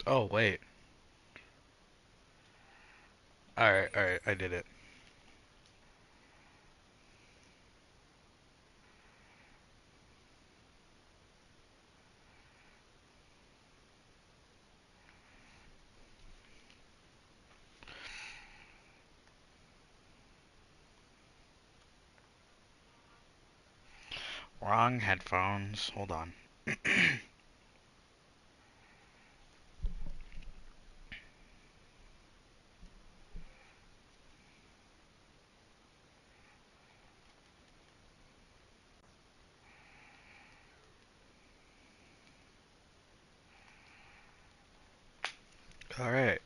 Oh, wait. Alright, I did it. Wrong headphones. Hold on. Alright.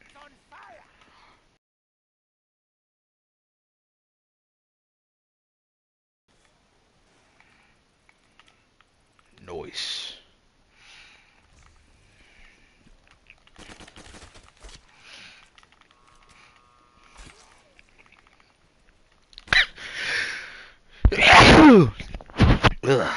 Noise. Ugh.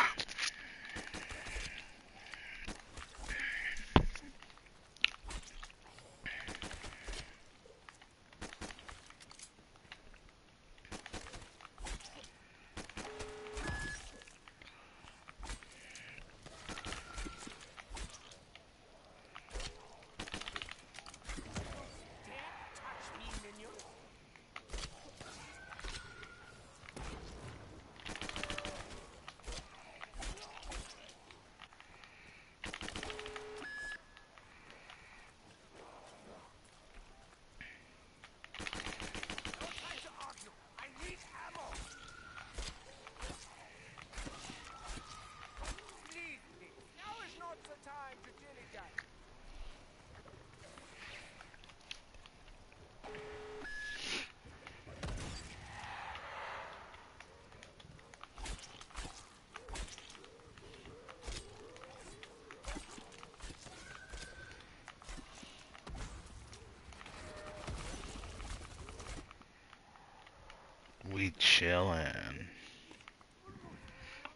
We chillin'.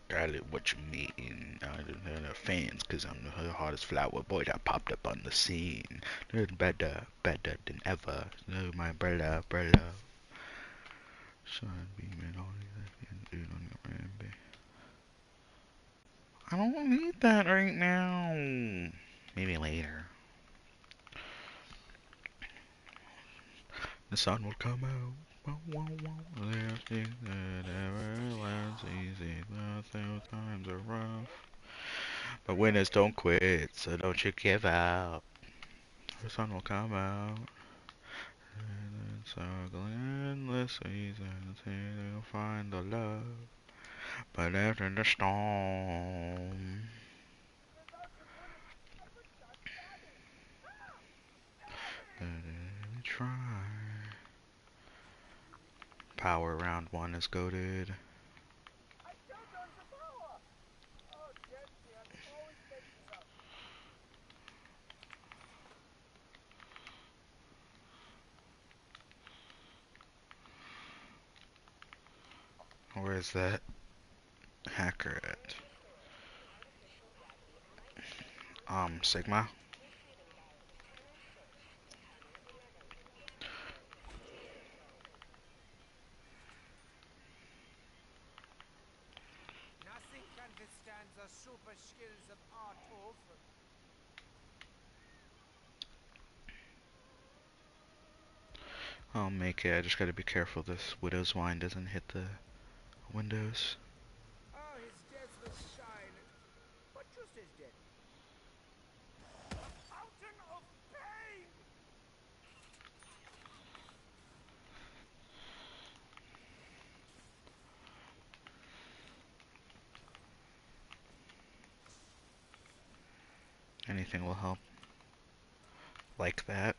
Got it, what you mean? I don't have no fans, cause I'm the hottest flower boy that popped up on the scene. Better, better than ever. No, my brother. Sun beaming on you, dude on your rampage. I don't need that right now. Maybe later. The sun will come out. Wow, wow, wow. There's things that ever last easy. Nothing times are rough. But winners don't quit, so don't you give up. The sun will come out. And circle endless seasons. Here you'll find the love. But after the storm, let me try. Power round one is goaded. Where's that hacker at? Sigma? I'll make it. I just gotta be careful this Widow's Wine doesn't hit the windows. Anything will help. Like that.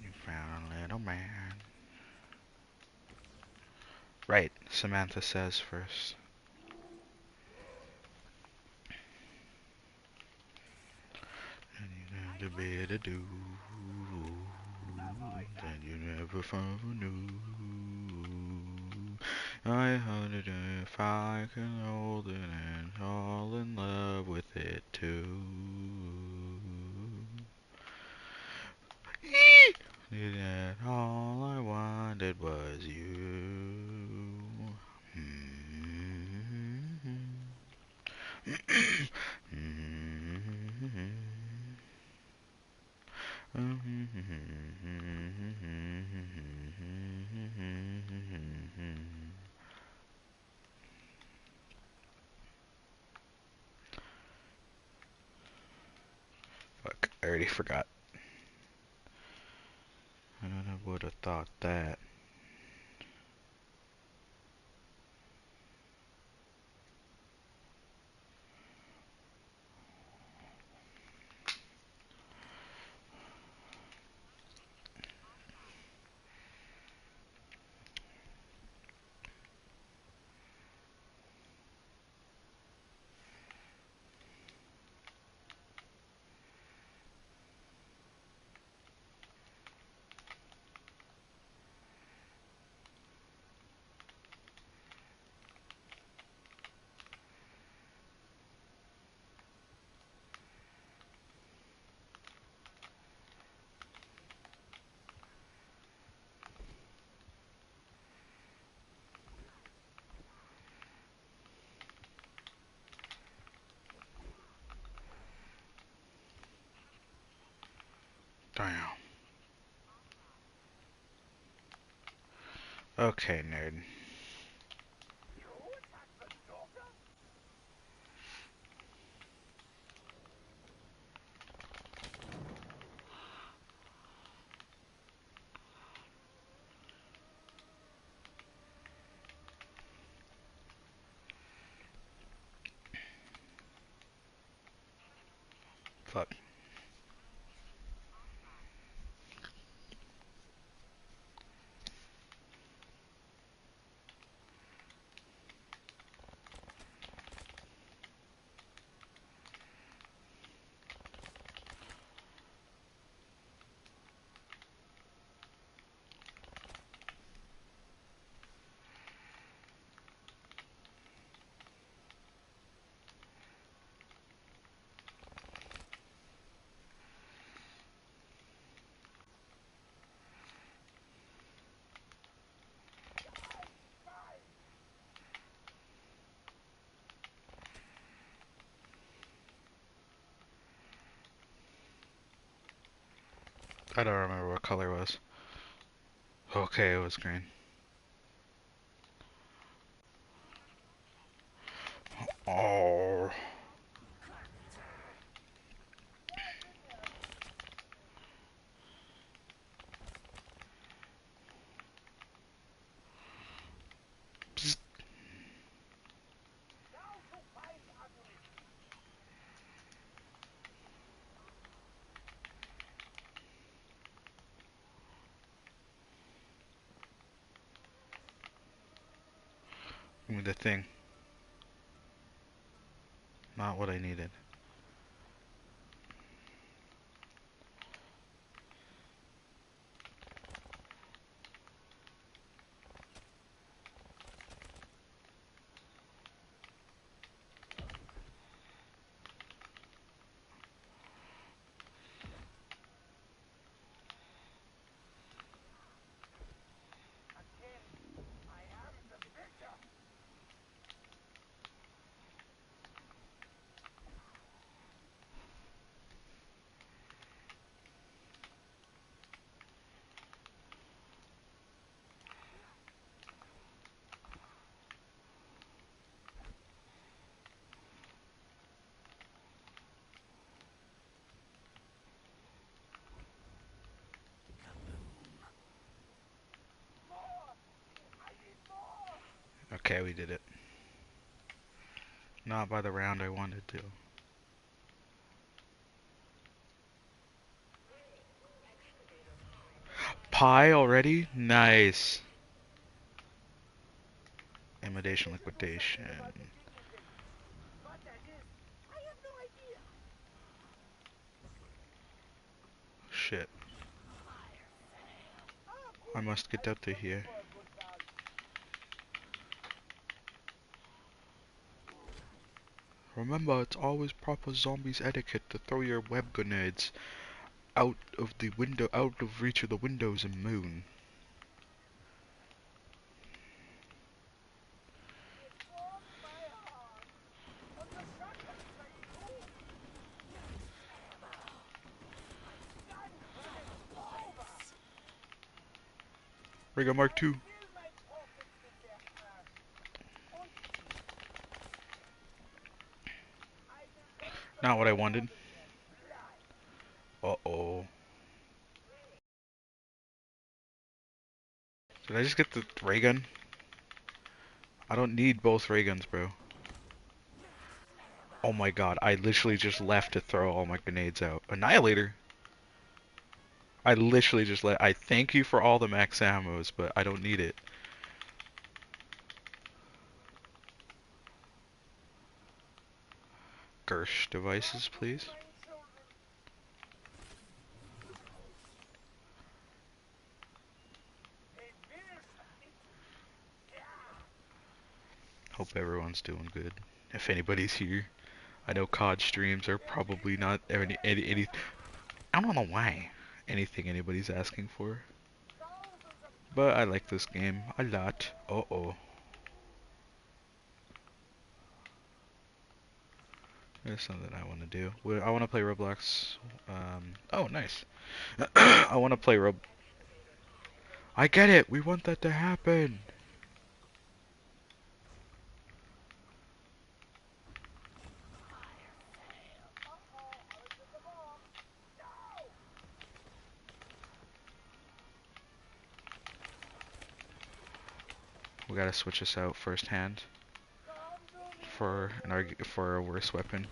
You found a little man. Right, Samantha says first. And you have to be to do. And you never found new. I wonder if I can hold it and fall in love with it too. That all I wanted was you. Fuck, I already forgot. I would have thought that. Damn. Okay, nerd. Fuck. I don't remember what color it was. Okay, it was green. Oh. Psst. Give me the thing. Not what I needed. Okay, we did it. Not by the round I wanted to. Pie already? Nice. Imitation liquidation. Shit. I must get out of here. Remember, it's always proper zombies etiquette to throw your web grenades out of the window, out of reach of the windows and moon. Rig Mark 2. Not what I wanted. Uh-oh. Did I just get the ray gun? I don't need both ray guns, bro. Oh my god, I literally just left to throw all my grenades out. Annihilator? I literally just let. I thank you for all the max ammos, but I don't need it. Gersh devices, please. Hope everyone's doing good. If anybody's here. I know COD streams are probably not any I don't know why anything anybody's asking for. But I like this game a lot. Uh-oh. There's something I want to do. I want to play Roblox. Oh, nice. I want to play I get it! We want that to happen! We gotta switch this out firsthand for for a worse weapon.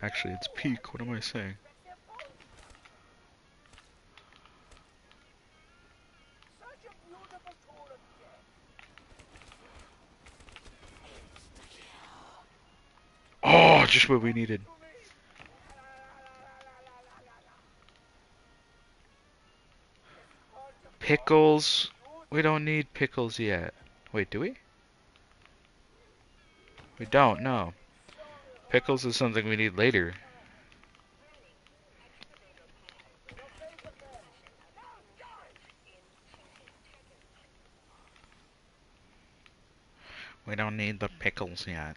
Actually, it's peak. What am I saying? Oh, just what we needed. Pickles. We don't need pickles yet. Wait, do we? We don't, no. Pickles is something we need later. We don't need the pickles yet.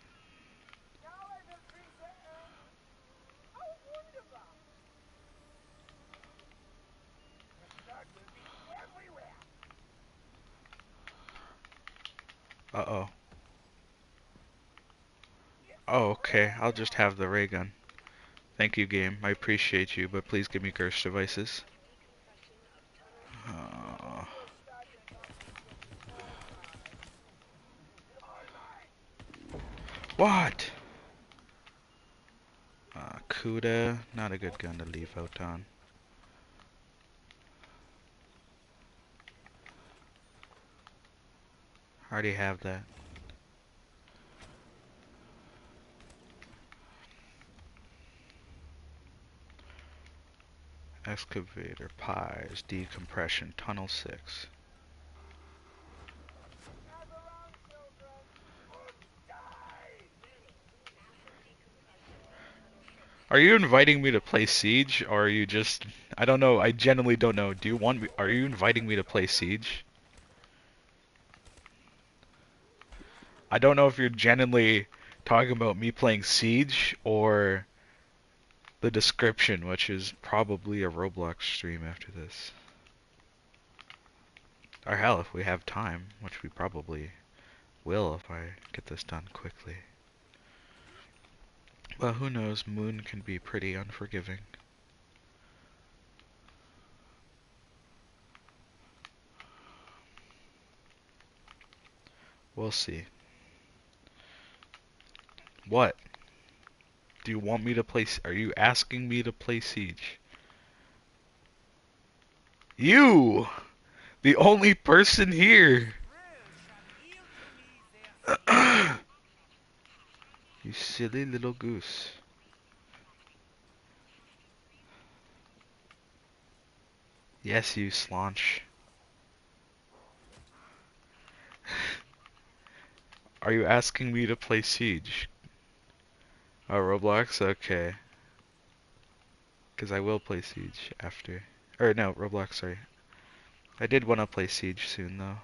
Uh-oh. Oh, okay. I'll just have the ray gun. Thank you, game. I appreciate you, but please give me curse devices. Uh, what? Kuda. Not a good gun to leave out on. I already have that. Excavator, pies, decompression, tunnel 6. Are you inviting me to play Siege, or are you just... I don't know, I genuinely don't know. Do you want me... Are you inviting me to play Siege? I don't know if you're genuinely talking about me playing Siege, or the description, which is probably a Roblox stream after this. Or hell, if we have time, which we probably will if I get this done quickly. Well, who knows, Moon can be pretty unforgiving. We'll see. What? Do you want me to play... Are you asking me to play Siege? You! The only person here! You silly little goose. Yes, you slaunch. Are you asking me to play Siege? Oh, Roblox? Okay. Because I will play Siege after. Or no, Roblox, sorry. I did want to play Siege soon though.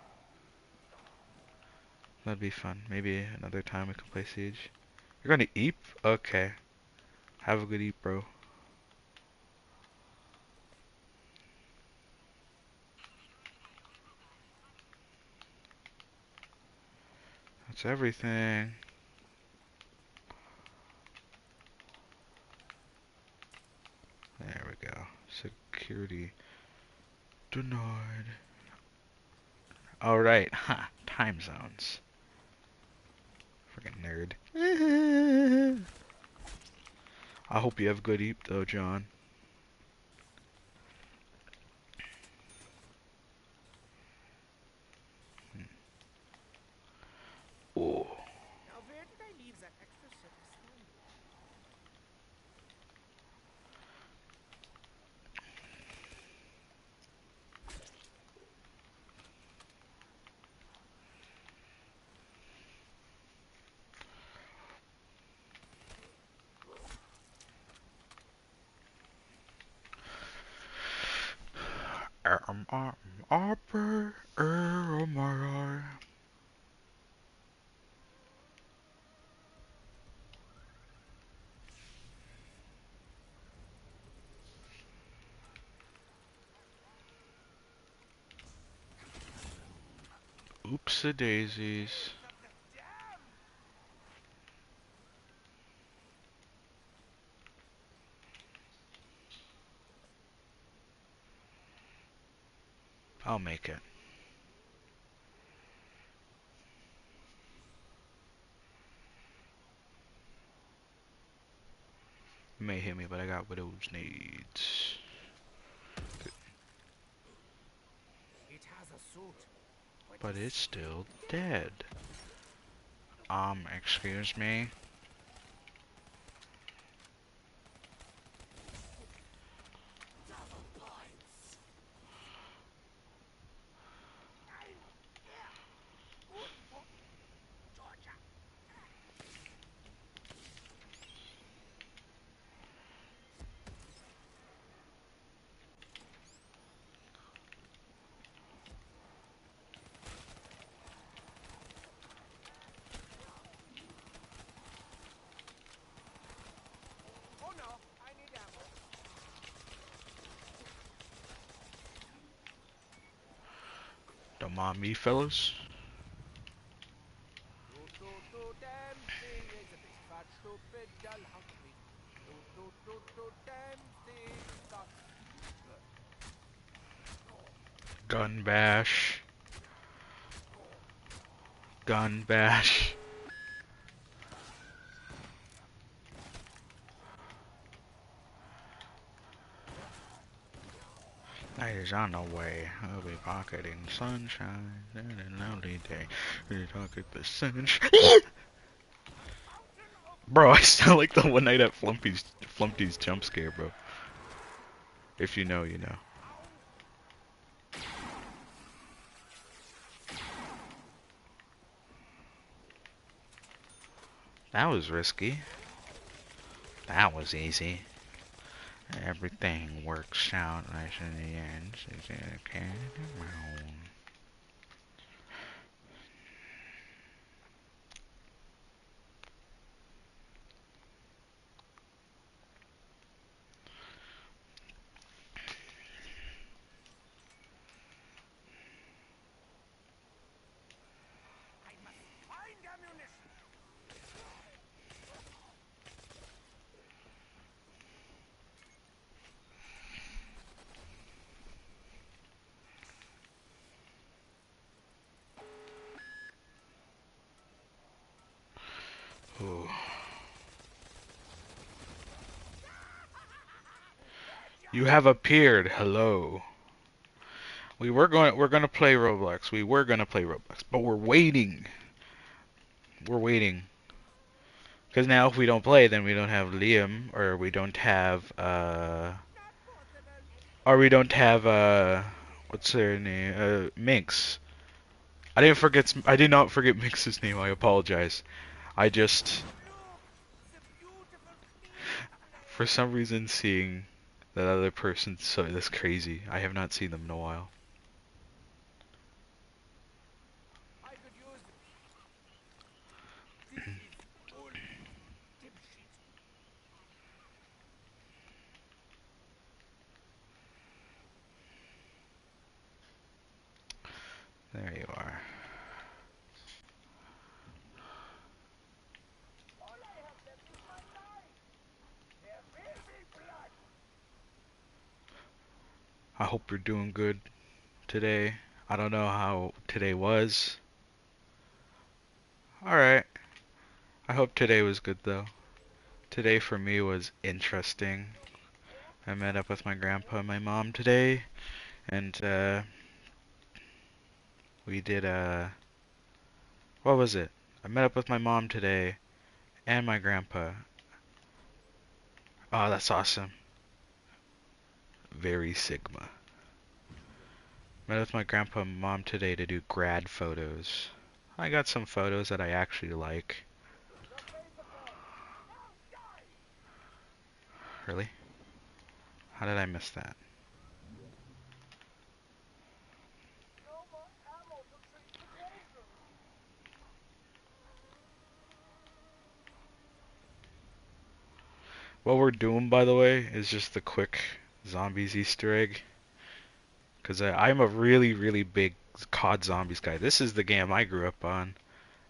That'd be fun. Maybe another time we can play Siege. You're gonna eat? Okay. Have a good eat, bro. That's everything. There we go. Security denied. Alright, ha, time zones. Freaking nerd. I hope you have good eat though, John. Oh. Now where did I leave that extra set of sandals? Oops a daisies. Open up the dam! I'll make it. You may hit me, but I got widow's needs. It has a suit. But it's it's still dead. Excuse me? good for Georgia. Oh no, I need ammo. Don't mind me, fellas. Toot toot toot empty is a big fat stupid dull hungry. Toot toot toot toot empty got Gun bash. Gun bash. Night is on the way. I'll be pocketing sunshine in a lovely day. We pocket the sunshine. Bro, I sound like the one night at Flumpty's jump scare, bro. If you know, you know. That was risky. That was easy. Everything works out nice in the end. I must find ammunition. Ooh. You have appeared. Hello. We're gonna play Roblox. We were gonna play Roblox, but we're waiting. We're waiting. Cause now if we don't play, then we don't have Liam, or we don't have Not possible. or we don't have what's their name? Minx. I did not forget Minx's name. I apologize. I just Look, the beautiful clean slate. for some reason seeing That other person, so that's crazy. I have not seen them in a while. I could use this. This is full dipshit. There you are. All I have left is my life. There will be blood. I hope you're doing good today. I don't know how today was. Alright. I hope today was good though. Today for me was interesting. I met up with my grandpa and my mom today, and we did what was it? I met up with my mom today and my grandpa. Oh, that's awesome. Very Sigma. Met with my grandpa and mom today to do grad photos. I got some photos that I actually like. The Paperboy. Now die. Really? How did I miss that? No more ammo to treat the danger. What we're doing, by the way, is just the quick zombies Easter egg. Because I'm a really, really big COD Zombies guy. This is the game I grew up on.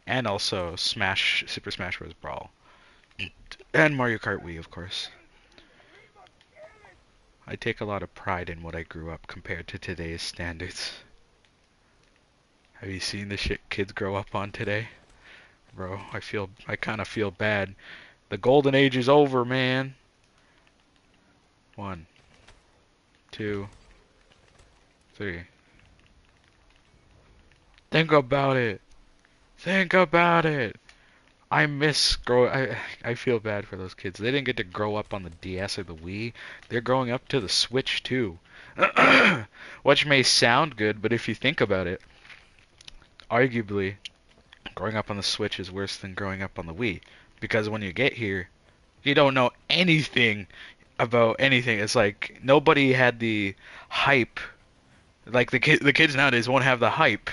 And also Super Smash Bros. Brawl. And Mario Kart Wii, of course. We must kill it. I take a lot of pride in what I grew up compared to today's standards. Have you seen the shit kids grow up on today? Bro, I kind of feel bad. The golden age is over, man. 1, 2, 3. Think about it. Think about it. I feel bad for those kids. They didn't get to grow up on the DS or the Wii. They're growing up to the Switch too. Which may sound good, but if you think about it, arguably growing up on the Switch is worse than growing up on the Wii. Because when you get here, you don't know anything about anything. It's like nobody had the hype. Like the kids nowadays won't have the hype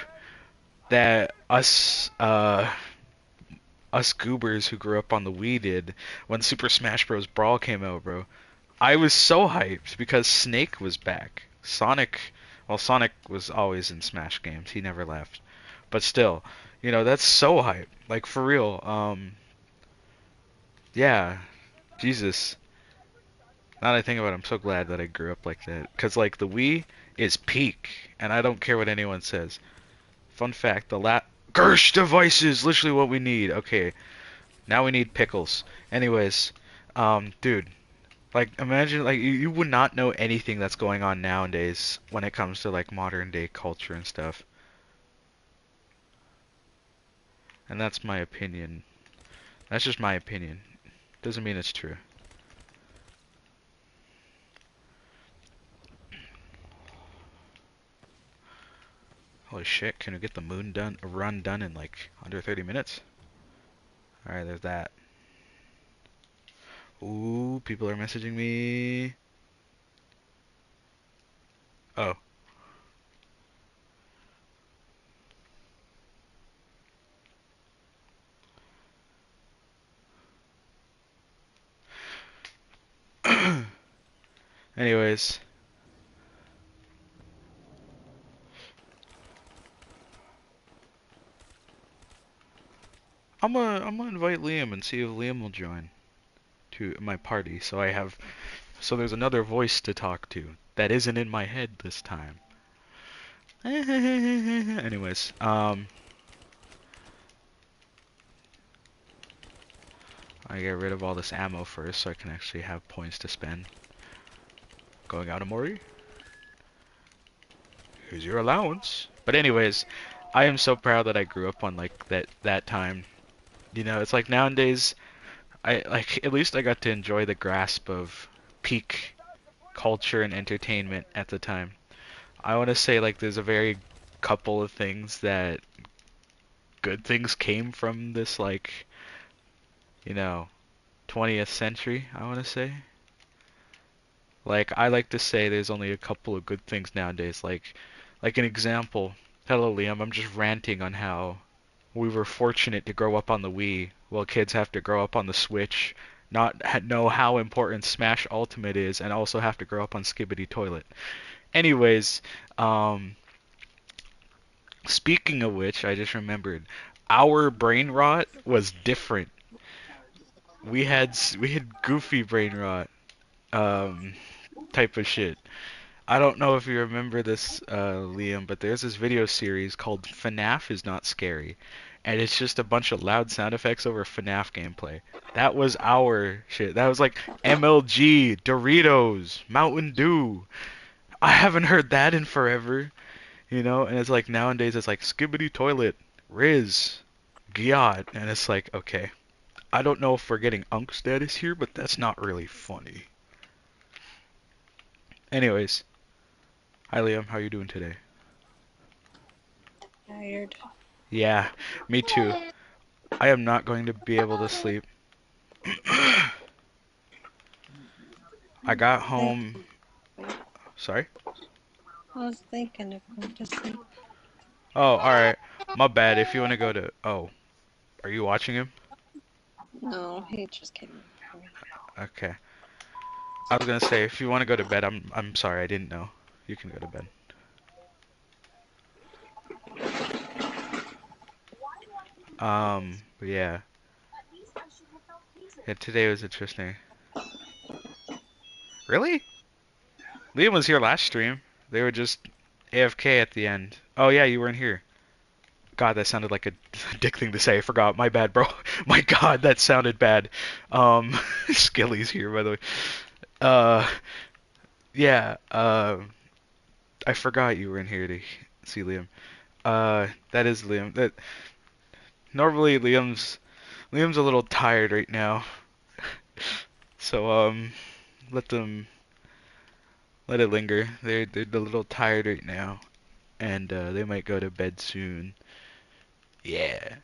that us goobers who grew up on the Wii did when Super Smash Bros. Brawl came out, bro. I was so hyped because Snake was back. Sonic was always in Smash games. He never left. But still, that's so hype. Like for real. Yeah, Jesus. Now that I think about it, I'm so glad that I grew up like that. Cause like the Wii is peak, and I don't care what anyone says. Fun fact: Gersh device is literally what we need. Okay, now we need pickles. Anyways, dude, like imagine like you would not know anything that's going on nowadays when it comes to like modern day culture and stuff. And that's my opinion. That's just my opinion. Doesn't mean it's true. Holy shit, can we get the moon run done in like under 30 minutes? Alright, there's that. Ooh, people are messaging me. Oh. Anyways, I'm gonna invite Liam and see if Liam will join to my party. So there's another voice to talk to that isn't in my head this time. Anyways, I get rid of all this ammo first so I can actually have points to spend. Going out, Amori. Here's your allowance. But anyways, I am so proud that I grew up on like that time. It's like nowadays I like at least I got to enjoy the grasp of peak culture and entertainment at the time. I want to say like there's a very couple of things that good things came from this like, you know, 20th century, I want to say. Like I like to say there's only a couple of good things nowadays. Like an example. Hello, Liam. I'm just ranting on how we were fortunate to grow up on the Wii, while kids have to grow up on the Switch, not know how important Smash Ultimate is, and also have to grow up on Skibbity Toilet. Anyways, um, speaking of which, I just remembered our brain rot was different. We had goofy brain rot, um, type of shit. I don't know if you remember this, Liam, but there's this video series called FNAF is Not Scary, and it's just a bunch of loud sound effects over FNAF gameplay. That was our shit. That was like MLG, Doritos, Mountain Dew. I haven't heard that in forever, and it's like nowadays it's like Skibbity Toilet, Riz, Giot, and it's like, okay, I don't know if we're getting unk status here, but that's not really funny. Anyways, hi Liam, how you doing today? Tired. Yeah, me too. I am not going to be able to sleep. I got Think, home. Sorry? I was thinking of going to sleep. Oh, alright. My bad. If you want to go to. Oh, are you watching him? No, he just came in. Okay. I was gonna say, if you want to go to bed, I'm sorry, I didn't know. You can go to bed. But yeah. Yeah, today was interesting. Really? Liam was here last stream. They were just AFK at the end. Oh yeah, you weren't here. God, that sounded like a dick thing to say. I forgot. My bad, bro. My God, that sounded bad. Skilly's here, by the way. Uh, yeah. I forgot you were in here to see Liam. That is Liam. That normally Liam's a little tired right now. So let them let it linger. They're a little tired right now, and they might go to bed soon. Yeah.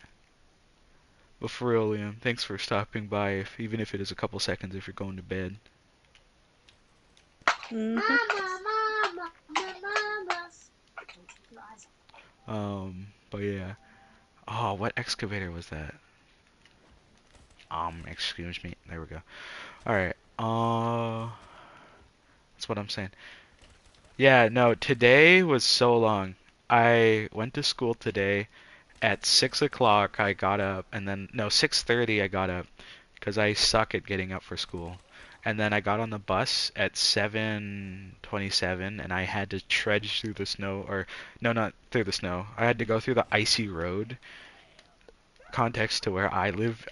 But for real, Liam, thanks for stopping by, even if it is a couple seconds if you're going to bed. But yeah. Oh, what excavator was that? Excuse me. There we go. Alright. That's what I'm saying. Yeah, no, today was so long. I went to school today at 6 o'clock. I got up, and then, no, 6:30 I got up, because I suck at getting up for school. And then I got on the bus at 7:27, and I had to trudge through the snow, or, no, not through the snow. I had to go through the icy road. Context to where I live,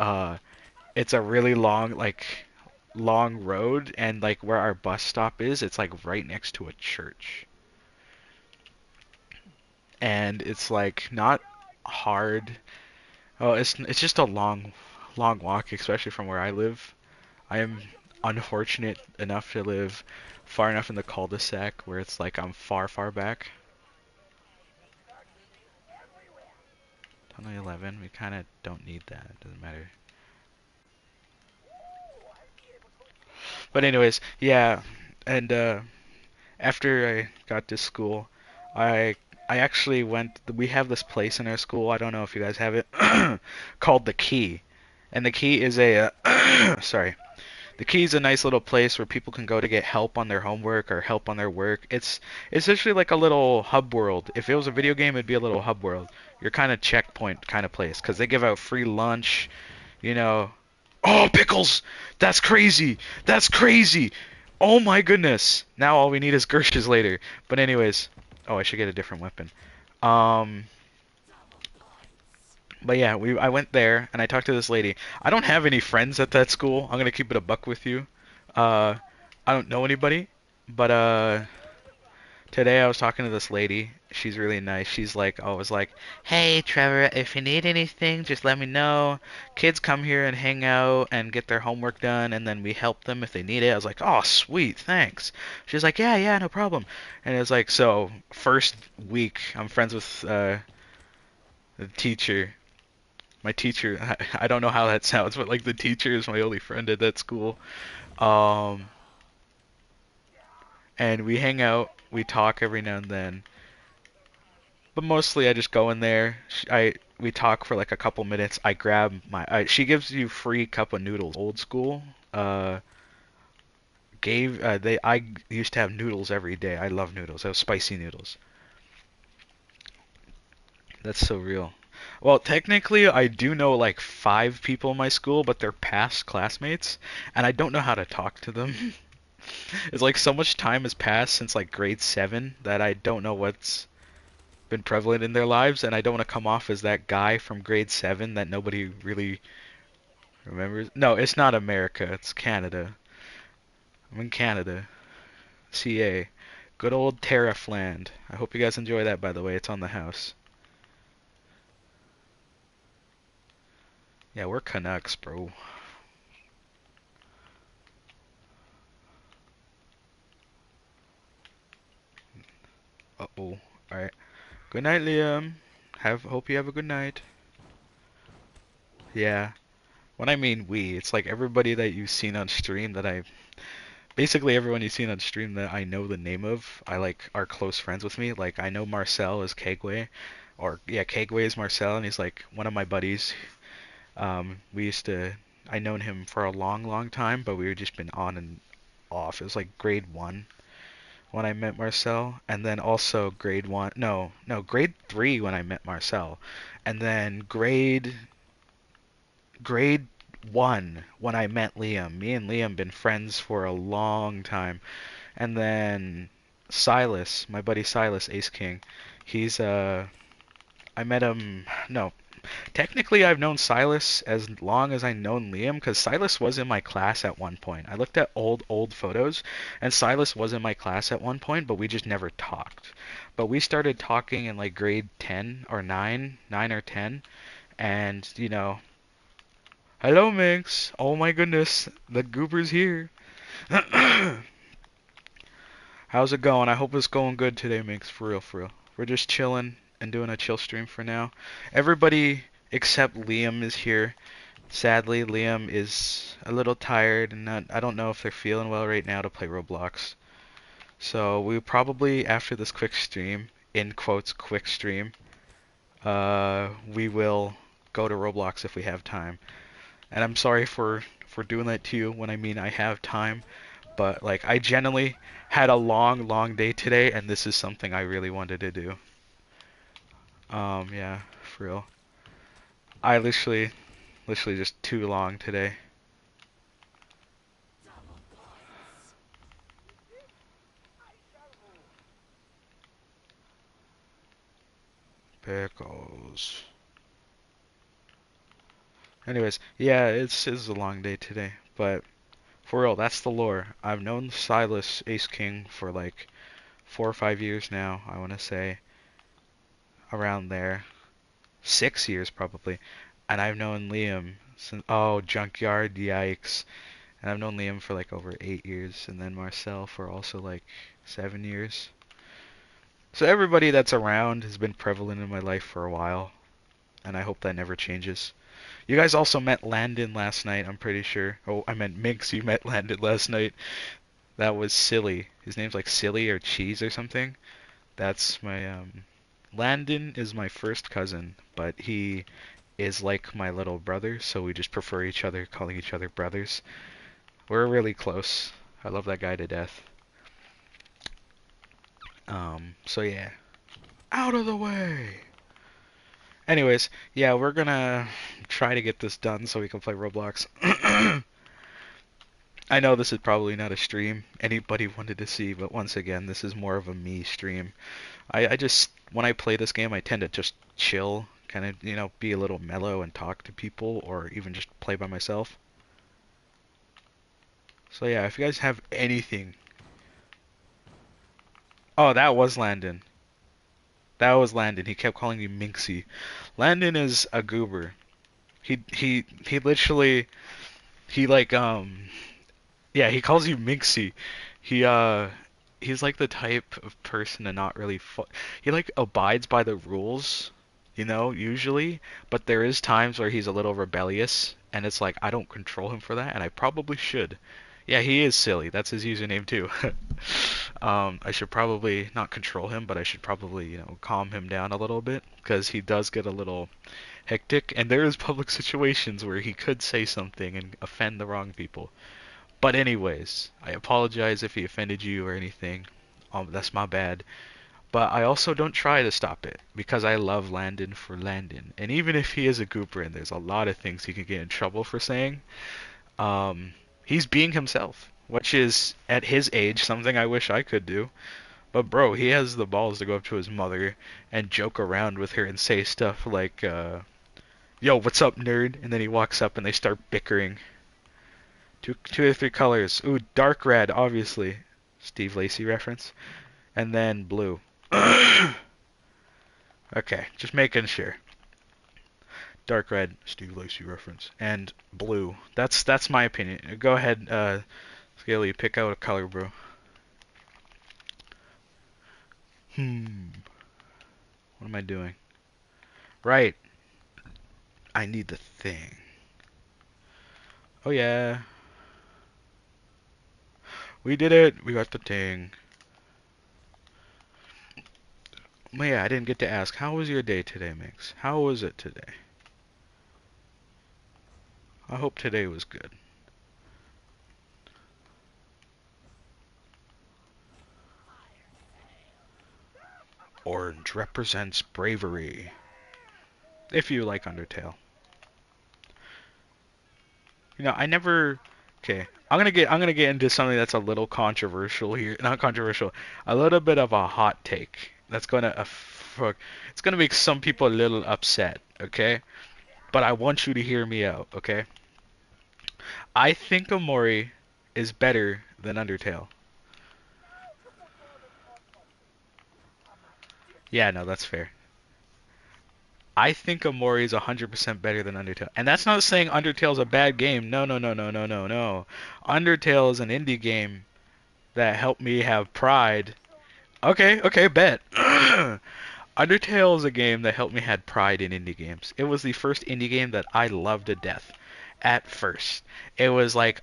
it's a really long road, and like where our bus stop is, it's like right next to a church. And it's like not hard. Oh, it's just a long walk, especially from where I live. I am unfortunate enough to live far enough in the cul-de-sac where it's like I'm far back. Tunnel 11, we kind of don't need that. It doesn't matter. But anyways, yeah. And after I got to school, I I actually went. We have this place in our school. I don't know if you guys have it, called the Key, and the Key is a sorry. The Key is a nice little place where people can go to get help on their homework or help on their work. It's essentially like a little hub world. If it was a video game, it'd be a little hub world. Your kind of checkpoint kind of place, because they give out free lunch, you know. Oh, pickles! That's crazy! That's crazy! Oh my goodness! Now all we need is Gershes later. But anyways, oh, I should get a different weapon. Um, but yeah, I went there and I talked to this lady. I don't have any friends at that school. I'm gonna keep it a buck with you. Uh, I don't know anybody, but today I was talking to this lady. She's really nice. She's like, I was like, hey Trevor, if you need anything, just let me know. Kids come here and hang out and get their homework done, and then we help them if they need it. I was like, oh sweet, thanks. She's like, yeah, no problem. And it was like, so first week, I'm friends with the teacher. My teacher, I don't know how that sounds, but like the teacher is my only friend at that school. Um, and we hang out, we talk every now and then. But mostly I just go in there. We talk for like a couple minutes. I grab she gives you free cup of noodles. Old school. Uh, gave they I used to have noodles every day. I love noodles. I have spicy noodles. That's so real. Well, technically, I do know like 5 people in my school, but they're past classmates, and I don't know how to talk to them. It's like so much time has passed since like grade 7 that I don't know what's been prevalent in their lives, and I don't want to come off as that guy from grade 7 that nobody really remembers. No, it's not America, it's Canada. I'm in Canada. CA. Good old Tariff Land. I hope you guys enjoy that, by the way. It's on the house. Yeah, we're Canucks, bro. Uh-oh. Alright. Good night, Liam. Hope you have a good night. Yeah. When I mean we, it's like everybody that you've seen on stream that I basically everyone you've seen on stream that I know the name of, I like are close friends with me. Like I know Marcel is Kegway, or yeah, Kegway is Marcel, and he's like one of my buddies. We used to, I known him for a long, long time, but we had just been on and off. It was like grade 1 when I met Marcel, and then also grade 1, no, grade 3 when I met Marcel, and then grade 1 when I met Liam. Me and Liam been friends for a long time. And then Silas, my buddy Silas, Ace King, he's I met him. No, technically I've known Silas as long as I known Liam because Silas was in my class at one point. I looked at old photos, and Silas was in my class at one point, but we just never talked. But we started talking in like grade 10 or 9 or 10, and hello Minx. Oh my goodness, the goober's here. How's it going? I hope it's going good today, Minx. For real, for real. We're just chilling and doing a chill stream for now. Everybody except Liam is here. Sadly, Liam is a little tired and I don't know if they're feeling well right now to play Roblox. So we probably, after this quick stream, in quotes, quick stream, we will go to Roblox if we have time. And I'm sorry for doing that to you when I mean I have time. But like I genuinely had a long, long day today, and this is something I really wanted to do. Yeah, for real. I literally just too long today. Double points. I double. Pickles. Anyways, yeah, it's a long day today, but for real, that's the lore. I've known Silas Ace King for like 4 or 5 years now. I want to say around there, 6 years probably, and I've known Liam since Junkyard, yikes. And I've known Liam for like over 8 years, and then Marcel for also like 7 years. So everybody that's around has been prevalent in my life for a while, and I hope that never changes. You guys also met Landon last night, I'm pretty sure. Oh, I meant Minx, you met Landon last night. That was Silly. His name's like Silly or Cheese or something. That's my, Landon is my first cousin, but he is like my little brother, so we just prefer each other, calling each other brothers. We're really close. I love that guy to death. So yeah. Out of the way! Anyways, yeah, we're gonna try to get this done so we can play Roblox. I know this is probably not a stream anybody wanted to see, but once again, this is more of a me stream. I just, when I play this game, I tend to just chill, kind of, be a little mellow and talk to people, or even just play by myself. So yeah, if you guys have anything... Oh, that was Landon. That was Landon. He kept calling you Minxie. Landon is a goober. He literally he like yeah, he calls you Minxie. He he's like the type of person to not really he like abides by the rules, usually, but there is times where he's a little rebellious and it's like I don't control him for that and I probably should. Yeah, he is silly. That's his username too. I should probably not control him, but I should probably, calm him down a little bit because he does get a little hectic, and there is public situations where he could say something and offend the wrong people. But anyways, I apologize if he offended you or anything. That's my bad. But I also don't try to stop it because I love Landon for Landon. And even if he is a goober and there's a lot of things he could get in trouble for saying, um, he's being himself, which is at his age something I wish I could do. But bro, he has the balls to go up to his mother and joke around with her and say stuff like, "Yo, what's up, nerd?" And then he walks up and they start bickering. Two or three colors. Ooh, dark red, obviously. Steve Lacy reference. And then blue. Okay, just making sure. Dark red, Steve Lacy reference, and blue. That's my opinion. Go ahead, Scaly, pick out a color, bro. What am I doing? Right. I need the thing. Oh yeah. We did it. We got the thing. Oh yeah, I didn't get to ask. How was your day today, Mix? How was it today? I hope today was good. Orange represents bravery. If you like Undertale. I never. Okay, I'm gonna get into something that's a little controversial here. Not controversial, a little bit of a hot take. That's it's gonna make some people a little upset. Okay, but I want you to hear me out. Okay, I think Omori is better than Undertale. Yeah, no, that's fair. I think Omori is 100% better than Undertale. And that's not saying Undertale's a bad game. No, no, no, no, no, no, no. Undertale is an indie game that helped me have pride. Okay, okay, bet. Undertale is a game that helped me had pride in indie games. It was the first indie game that I loved to death. At first, it was like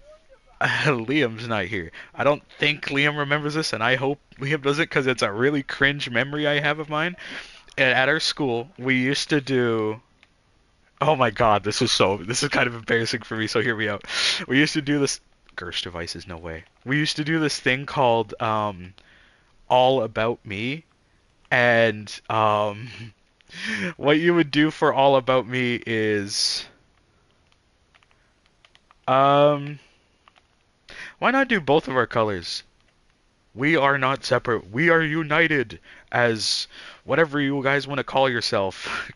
Liam's not here. I don't think Liam remembers this, and I hope Liam doesn't, because it's a really cringe memory I have of mine. At our school, we used to do. Oh my God, this is kind of embarrassing for me. So hear me out. We used to do this. Gersh devices, no way. We used to do this thing called All About Me, and what you would do for All About Me is um, why not do both of our colors? We are not separate. We are united as whatever you guys want to call yourself.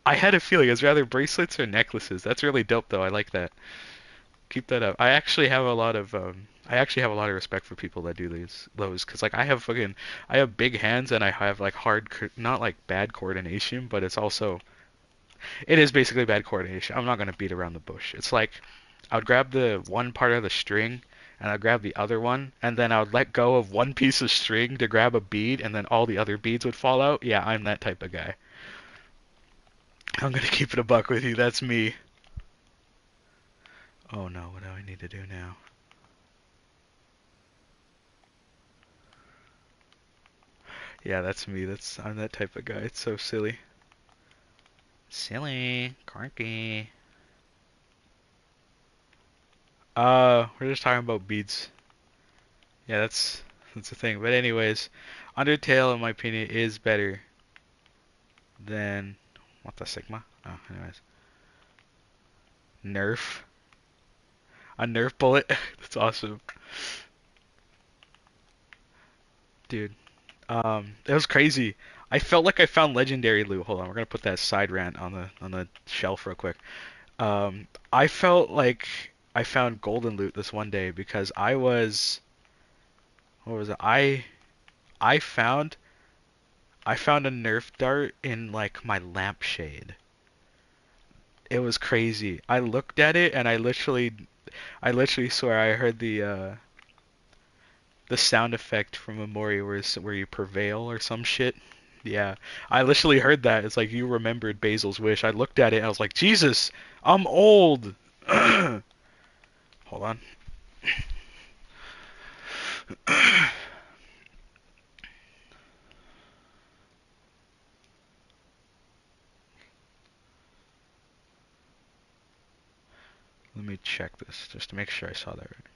I had a feeling it's rather bracelets or necklaces. That's really dope though. I like that. Keep that up. I actually have a lot of respect for people that do those cuz like I have big hands and I have like not like bad coordination, but it is basically bad coordination. I'm not going to beat around the bush. It's like I would grab the one part of the string and I'd grab the other one and then I would let go of one piece of string to grab a bead and then all the other beads would fall out. Yeah, I'm that type of guy. I'm going to keep it a buck with you. That's me. Oh no, what do I need to do now? Yeah, that's me. I'm that type of guy. It's so silly. Silly, quirky. We're just talking about beads. Yeah, that's the thing. But anyways, Undertale, in my opinion, is better than what the Sigma. Oh, anyways, Nerf. A Nerf bullet. That's awesome, dude. It was crazy. I felt like I found legendary loot. Hold on, we're gonna put that side rant on the shelf real quick. I felt like I found golden loot this one day because what was it? I found I found a Nerf dart in like my lampshade. It was crazy. I looked at it and I literally swear I heard the sound effect from Amori where you prevail or some shit. Yeah, I literally heard that. It's like you remembered Basil's wish. I looked at it and I was like, Jesus, I'm old. Hold Hold on. Let me check this just to make sure I saw that right.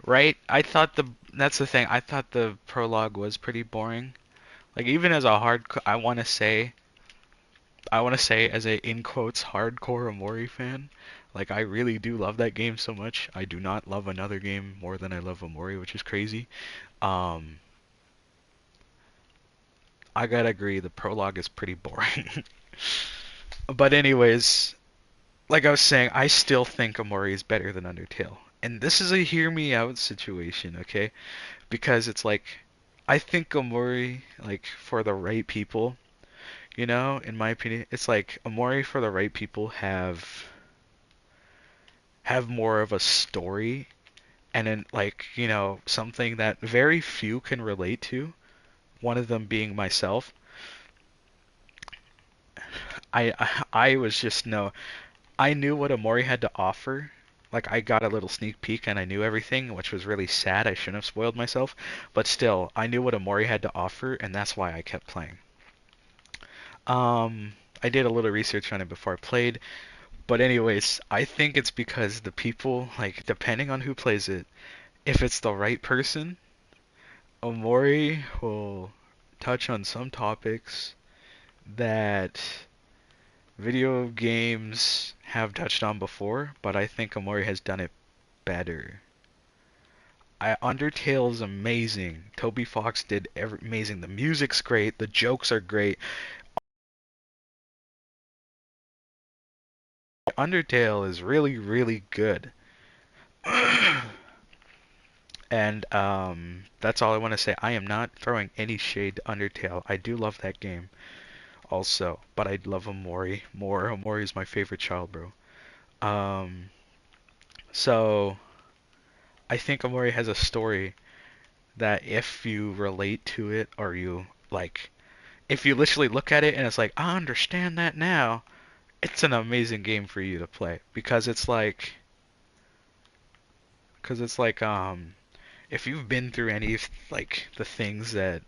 Right? I thought that's the thing. I thought the prologue was pretty boring. Like even as a I want to say as a in quotes hardcore Omori fan, like I really do love that game so much. I do not love another game more than I love Omori, which is crazy. Um, I gotta agree, the prologue is pretty boring. But anyways, like I was saying, I still think Omori is better than Undertale. And this is a hear me out situation, okay? Because it's like I think Omori, like for the right people, in my opinion, it's like Omori for the right people have more of a story and then like, something that very few can relate to. One of them being myself. I was just no. I knew what Omori had to offer. Like I got a little sneak peek and I knew everything, which was really sad. I shouldn't have spoiled myself, but still, I knew what Omori had to offer, and that's why I kept playing. I did a little research on it before I played, but anyways, I think it's because the people, like, depending on who plays it, if it's the right person, Omori will touch on some topics that video games have touched on before, but I think Omori has done it better. Undertale's amazing. Toby Fox did amazing. The music's great. The jokes are great. Undertale is really, really good. And that's all I want to say. I am not throwing any shade to Undertale. I do love that game also, but I love Omori more. Omori is my favorite child, bro. Um, so I think Omori has a story that if you relate to it or you like, if you literally look at it and it's like, I understand that now, it's an amazing game for you to play because it's like if you've been through any of like the things that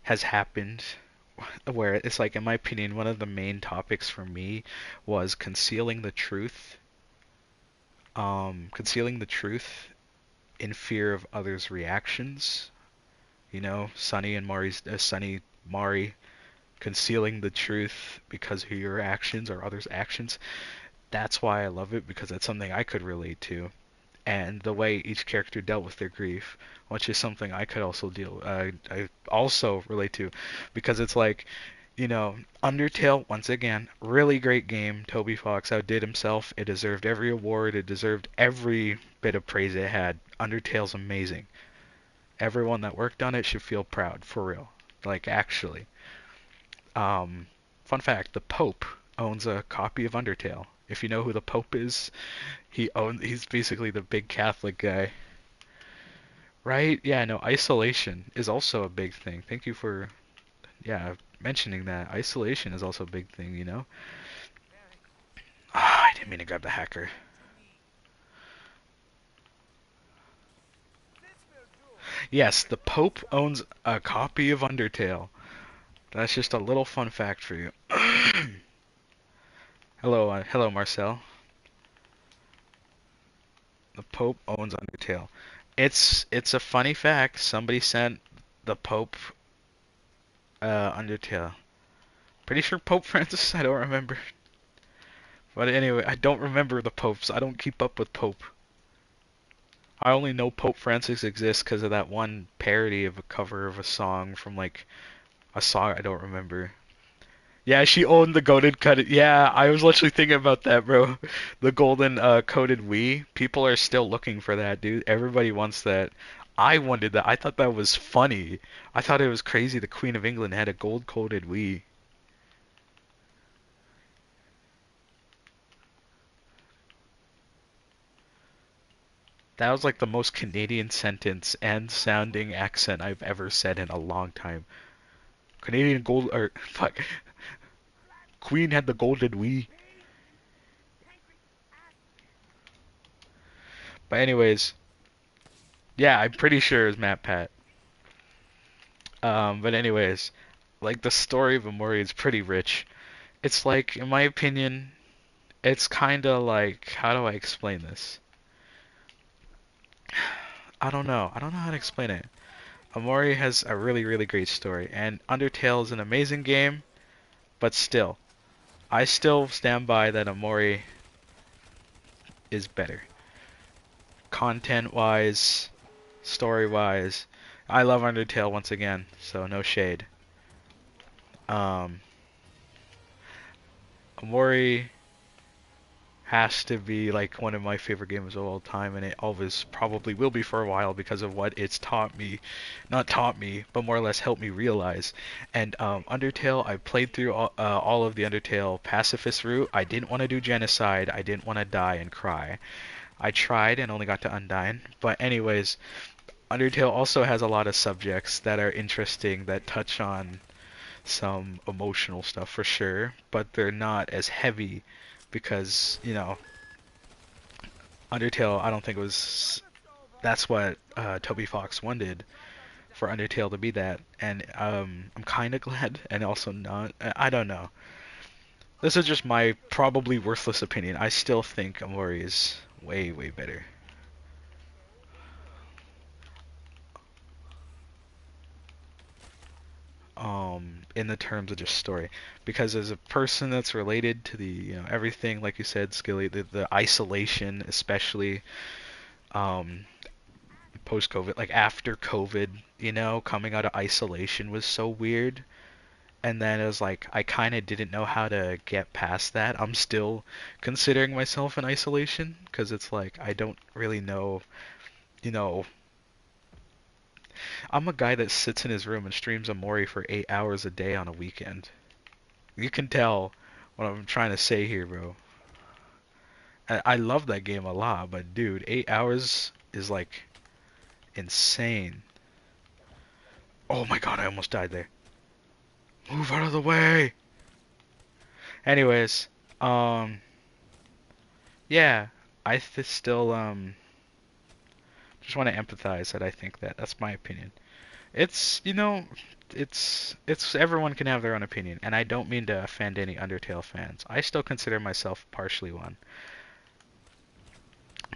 has happened where it's like in my opinion one of the main topics for me was concealing the truth in fear of others' reactions. Sunny Mari concealing the truth because of your actions or others' actions. That's why I love it, because that's something I could relate to, and the way each character dealt with their grief, which is something I could also I also relate to, because it's like, Undertale, once again, really great game. Toby Fox outdid himself. It deserved every award. It deserved every bit of praise it had. Undertale's amazing. Everyone that worked on it should feel proud, for real. Like, actually. Um, Fun fact, the Pope owns a copy of Undertale. If you know who the Pope is, he's basically the big Catholic guy. Right? Yeah, no, isolation is also a big thing. Thank you for, yeah, mentioning that. Isolation is also a big thing. America, Ah, I didn't mean to give grab the hacker. to me. This will do. Yes, the Now Pope stop. owns a copy of Undertale. That's just a little fun fact for you. Hello, Marcel. The Pope owns Undertale. It's a funny fact. Somebody sent the Pope Undertale. Pretty sure Pope Francis. I don't remember. But anyway, I don't remember the popes. I don't keep up with Pope. I only know Pope Francis exists because of that one parody of a cover of a song from like a song I don't remember. Yeah, she owned the golden coated. Yeah, I was literally thinking about that, bro. The golden coated Wii. People are still looking for that, dude. Everybody wants that. I wanted that. I thought that was funny. I thought it was crazy the Queen of England had a gold coated Wii. That was like the most Canadian sentence and sounding accent I've ever said in a long time. Canadian gold or fuck. Queen had the golden Wii. Pay, But anyways, yeah, I'm pretty sure it's Matt Pat. But anyways, like the story of Amori is pretty rich. It's like, in my opinion, it's kind of like, how do I explain this? I don't know. I don't know how to explain it. Amori has a really, really great story, and Undertale is an amazing game, but still, I still stand by that Amori is better. Content-wise, story-wise, I love Undertale once again, so no shade. Um, Amori has to be like one of my favorite games of all time, and it always probably will be for a while because of what it's taught me, not taught me, but more or less helped me realize. And Undertale, I played through all of the Undertale pacifist route. I didn't want to do genocide. I didn't want to die and cry. I tried and only got to Undyne. But anyways, Undertale also has a lot of subjects that are interesting that touch on some emotional stuff for sure, but they're not as heavy because, Undertale, I don't think it was. That's what Toby Fox wanted for Undertale to be that, and I'm kind of glad, and also not. I don't know. This is just my probably worthless opinion. I still think Amori is way, way better. In the terms of just story, because as a person that's related to the, everything like you said, Skilly, the isolation, especially um, post COVID, like after COVID, coming out of isolation was so weird. And then it was like I kind of didn't know how to get past that. I'm still considering myself in isolation because it's like I don't really know, you know, I'm a guy that sits in his room and streams Amori for 8 hours a day on a weekend. You can tell what I'm trying to say here, bro. I love that game a lot, but dude, 8 hours is like insane. Oh my god, I almost died there. Move out of the way. Anyways, um, yeah, still just want to empathize that I think that's my opinion. It's, it's everyone can have their own opinion, and I don't mean to offend any Undertale fans. I still consider myself partially one.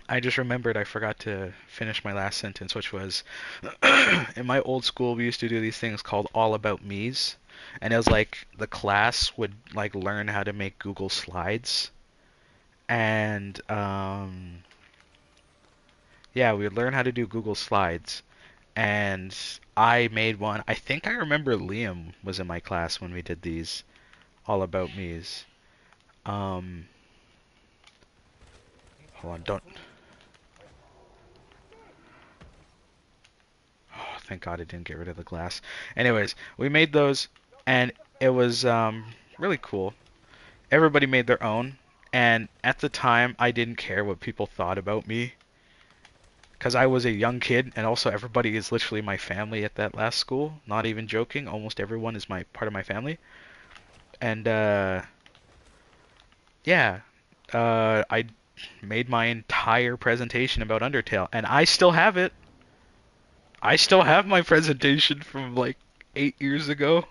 I just remembered I forgot to finish my last sentence, which was in my old school we used to do these things called all about me's, and it was like the class would like learn how to make Google Slides, and yeah, we would learn how to do Google Slides, and I made one. I think I remember Liam was in my class when we did these all about me's. Um, hold on, don't. Oh, thank God I didn't get rid of the glass. Anyways, we made those, and it was really cool. Everybody made their own, and at the time I didn't care what people thought about me, because I was a young kid, and also everybody is literally my family at that last school. Not even joking, almost everyone is my part of my family, and yeah, I made my entire presentation about Undertale, and I still have it. I still have my presentation from like 8 years ago.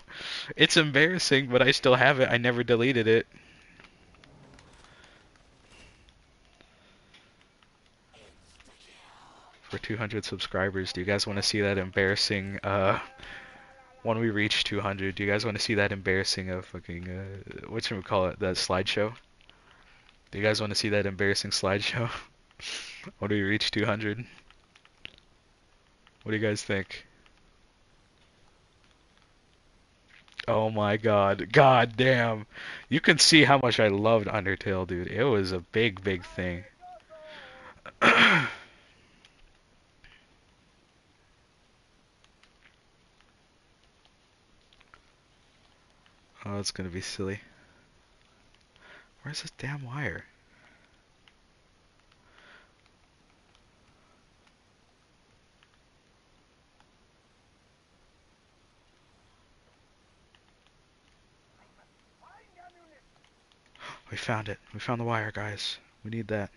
It's embarrassing, but I still have it. I never deleted it. For 200 subscribers, do you guys want to see that embarrassing, when we reach 200, do you guys want to see that embarrassing fucking, what should we call it, that slideshow? Do you guys want to see that embarrassing slideshow? When we reach 200? What do you guys think? Oh my god. God damn. You can see how much I loved Undertale, dude. It was a big, big thing. Oh, it's gonna be silly. Where's this damn wire? We found it. We found the wire, guys. We need that.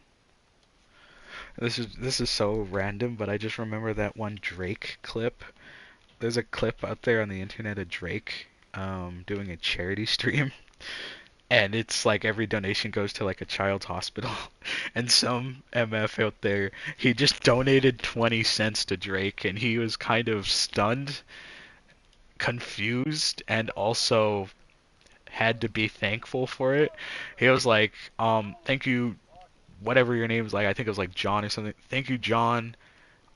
This is so random, but I just remember that one Drake clip. There's a clip out there on the internet of Drake doing a charity stream, and it's like every donation goes to like a child's hospital. And some MF out there, he just donated 20 cents to Drake, and he was kind of stunned, confused, and also had to be thankful for it. He was like, thank you, whatever your name is, like I think it was like John or something. Thank you, John,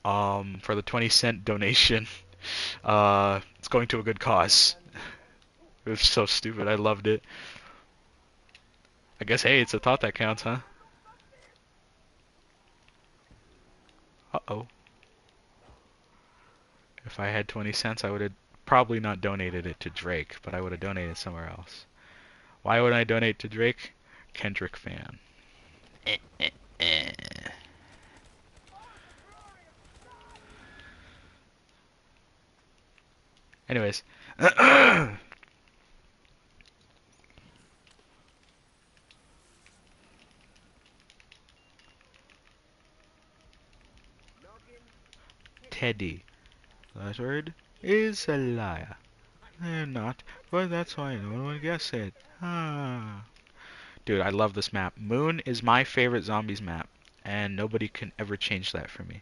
for the 20-cent donation. It's going to a good cause. It was so stupid. I loved it. I guess, hey, it's a thought that counts, huh? Uh-oh. If I had 20 cents, I would have probably not donated it to Drake, but I would have donated somewhere else. Why would I donate to Drake? Kendrick fan. Eh, eh, eh. Anyways. Teddy. That word is a liar. They're not, but that's why no one would guess it. Ah. Dude, I love this map. Moon is my favorite zombies map, and nobody can ever change that for me.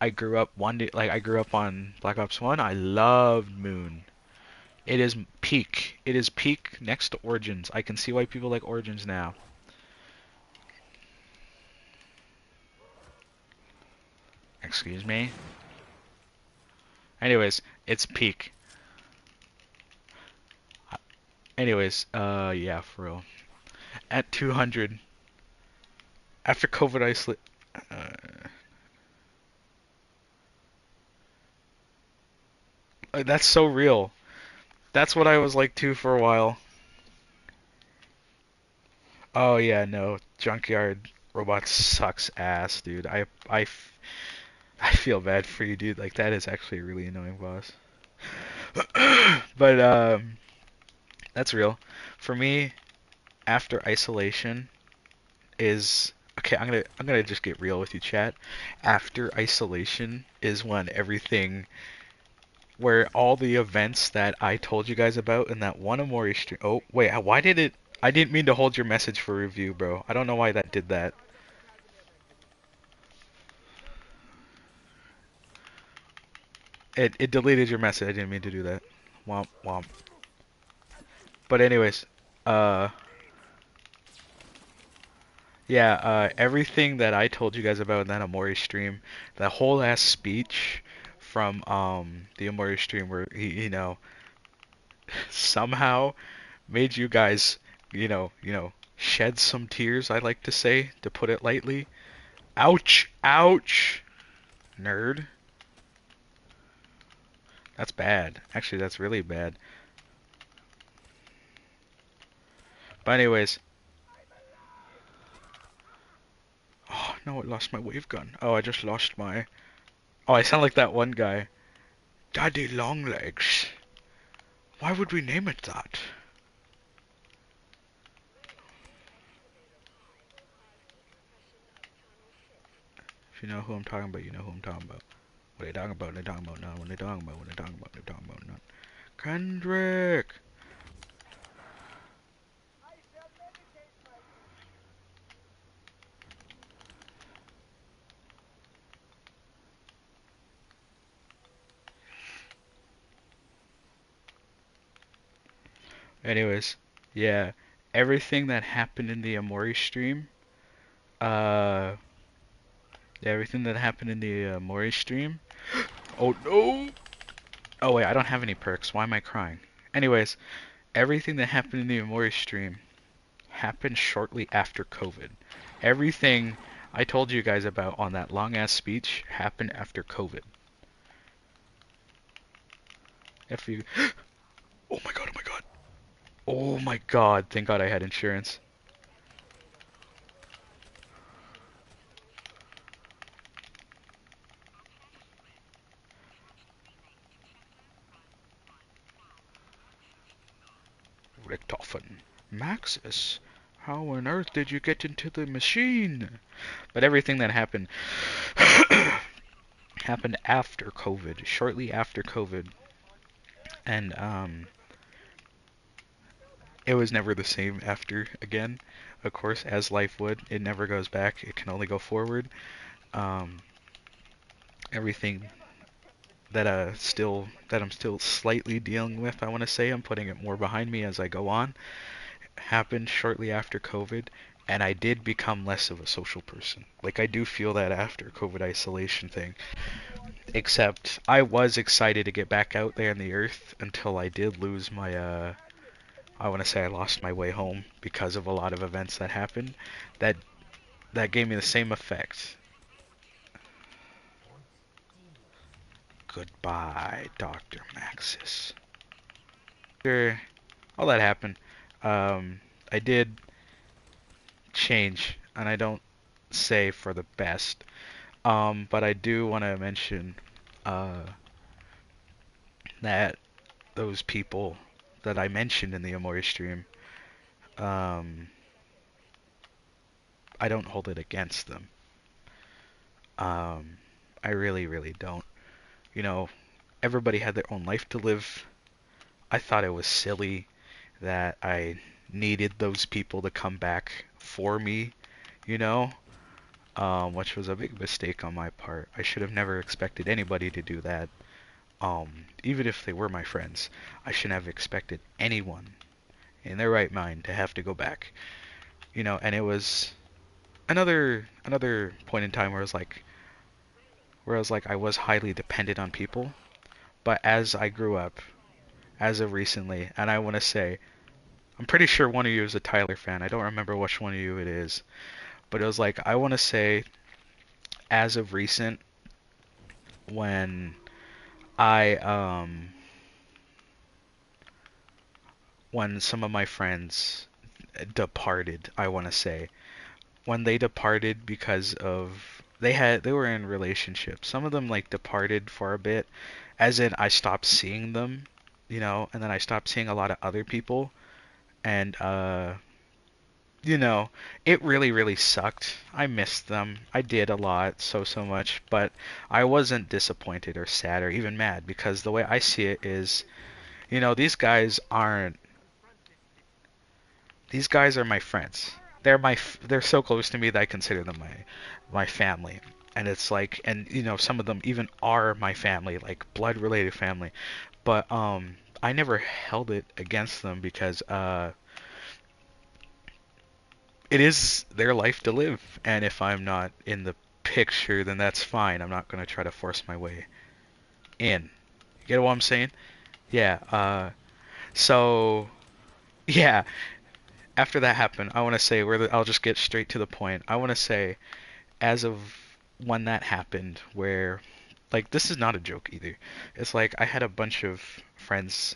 I grew up I grew up on Black Ops 1. I loved Moon. It is peak. It is peak next to Origins. I can see why people like Origins now. Excuse me. Anyways, it's peak. Anyways, yeah, for real. At 200, after COVID isolate, that's so real. That's what I was like too for a while. Oh yeah, no, Junkyard Robot sucks ass, dude. I feel bad for you, dude. Like that is actually a really annoying boss. But that's real. For me, after isolation is okay. I'm gonna just get real with you, chat. After isolation is when everything, where all the events that I told you guys about in that one Amori stream. Oh wait, why did it? I didn't mean to hold your message for review, bro. I don't know why that did that. It deleted your message. I didn't mean to do that. Womp womp. But anyways, uh, yeah, everything that I told you guys about in that Amori stream, that whole ass speech from the Amori stream where he, somehow made you guys, shed some tears, I like to say, to put it lightly. Ouch, ouch, nerd. That's bad. Actually, that's really bad. But anyways, oh no, I lost my wave gun. Oh, I just lost my. Oh, I sound like that one guy. Daddy Longlegs. Why would we name it that? If you know who I'm talking about, you know who I'm talking about. What are they talking about? What are they talking about? No, what are they talking about? What are they talking about? What are they talking about? Not Kendrick. Anyways, yeah, everything that happened in the Amori stream, uh, everything that happened in the Amori stream. Oh no! Oh wait, I don't have any perks. Why am I crying? Anyways, everything that happened in the Amori stream happened shortly after COVID. Everything I told you guys about on that long ass speech happened after COVID. If you, oh my god, oh my god, oh my god! Thank God I had insurance. Richtofen. Maxis. How on earth did you get into the machine? But everything that happened happened after COVID, shortly after COVID, and it was never the same after again. Of course, as life would, it never goes back. It can only go forward. Um, everything that I'm still slightly dealing with, I want to say, I'm putting it more behind me as I go on, happened shortly after COVID, and I did become less of a social person. Like I do feel that after COVID isolation thing. Except I was excited to get back out there in the earth until I did lose my I want to say I lost my way home because of a lot of events that happened. That that gave me the same effect. Goodbye, Dr. Maxis. After all that happened, I did change, and I don't say for the best. But I do want to mention uh, that those people that I mentioned in the Amori stream, um, I don't hold it against them. Um, I really, really don't. You know, everybody had their own life to live. I thought it was silly that I needed those people to come back for me, you know, which was a big mistake on my part. I should have never expected anybody to do that. Even if they were my friends, I shouldn't have expected anyone in their right mind to have to go back. You know, and it was another point in time where I was like I was highly dependent on people. But as I grew up, as of recently, and I want to say, I'm pretty sure one of you is a Tyler fan. I don't remember which one of you it is, but it was like I want to say, as of recent, when I when some of my friends departed, I want to say, when they departed because of they were in relationships. Some of them like departed for a bit, as in I stopped seeing them, you know, and then I stopped seeing a lot of other people, and you know, it really really sucked. I missed them. I did a lot, so much, but I wasn't disappointed or sad or even mad because the way I see it is, you know, these guys are my friends. They're so close to me that I consider them my family. And it's like, and you know, some of them even are my family, like blood related family. But I never held it against them because it is their life to live. And if I'm not in the picture, then that's fine. I'm not gonna try to force my way in. You get what I'm saying? Yeah. So yeah. After that happened, I want to say I'll just get straight to the point. I want to say as of when that happened, where like this is not a joke either. It's like I had a bunch of friends,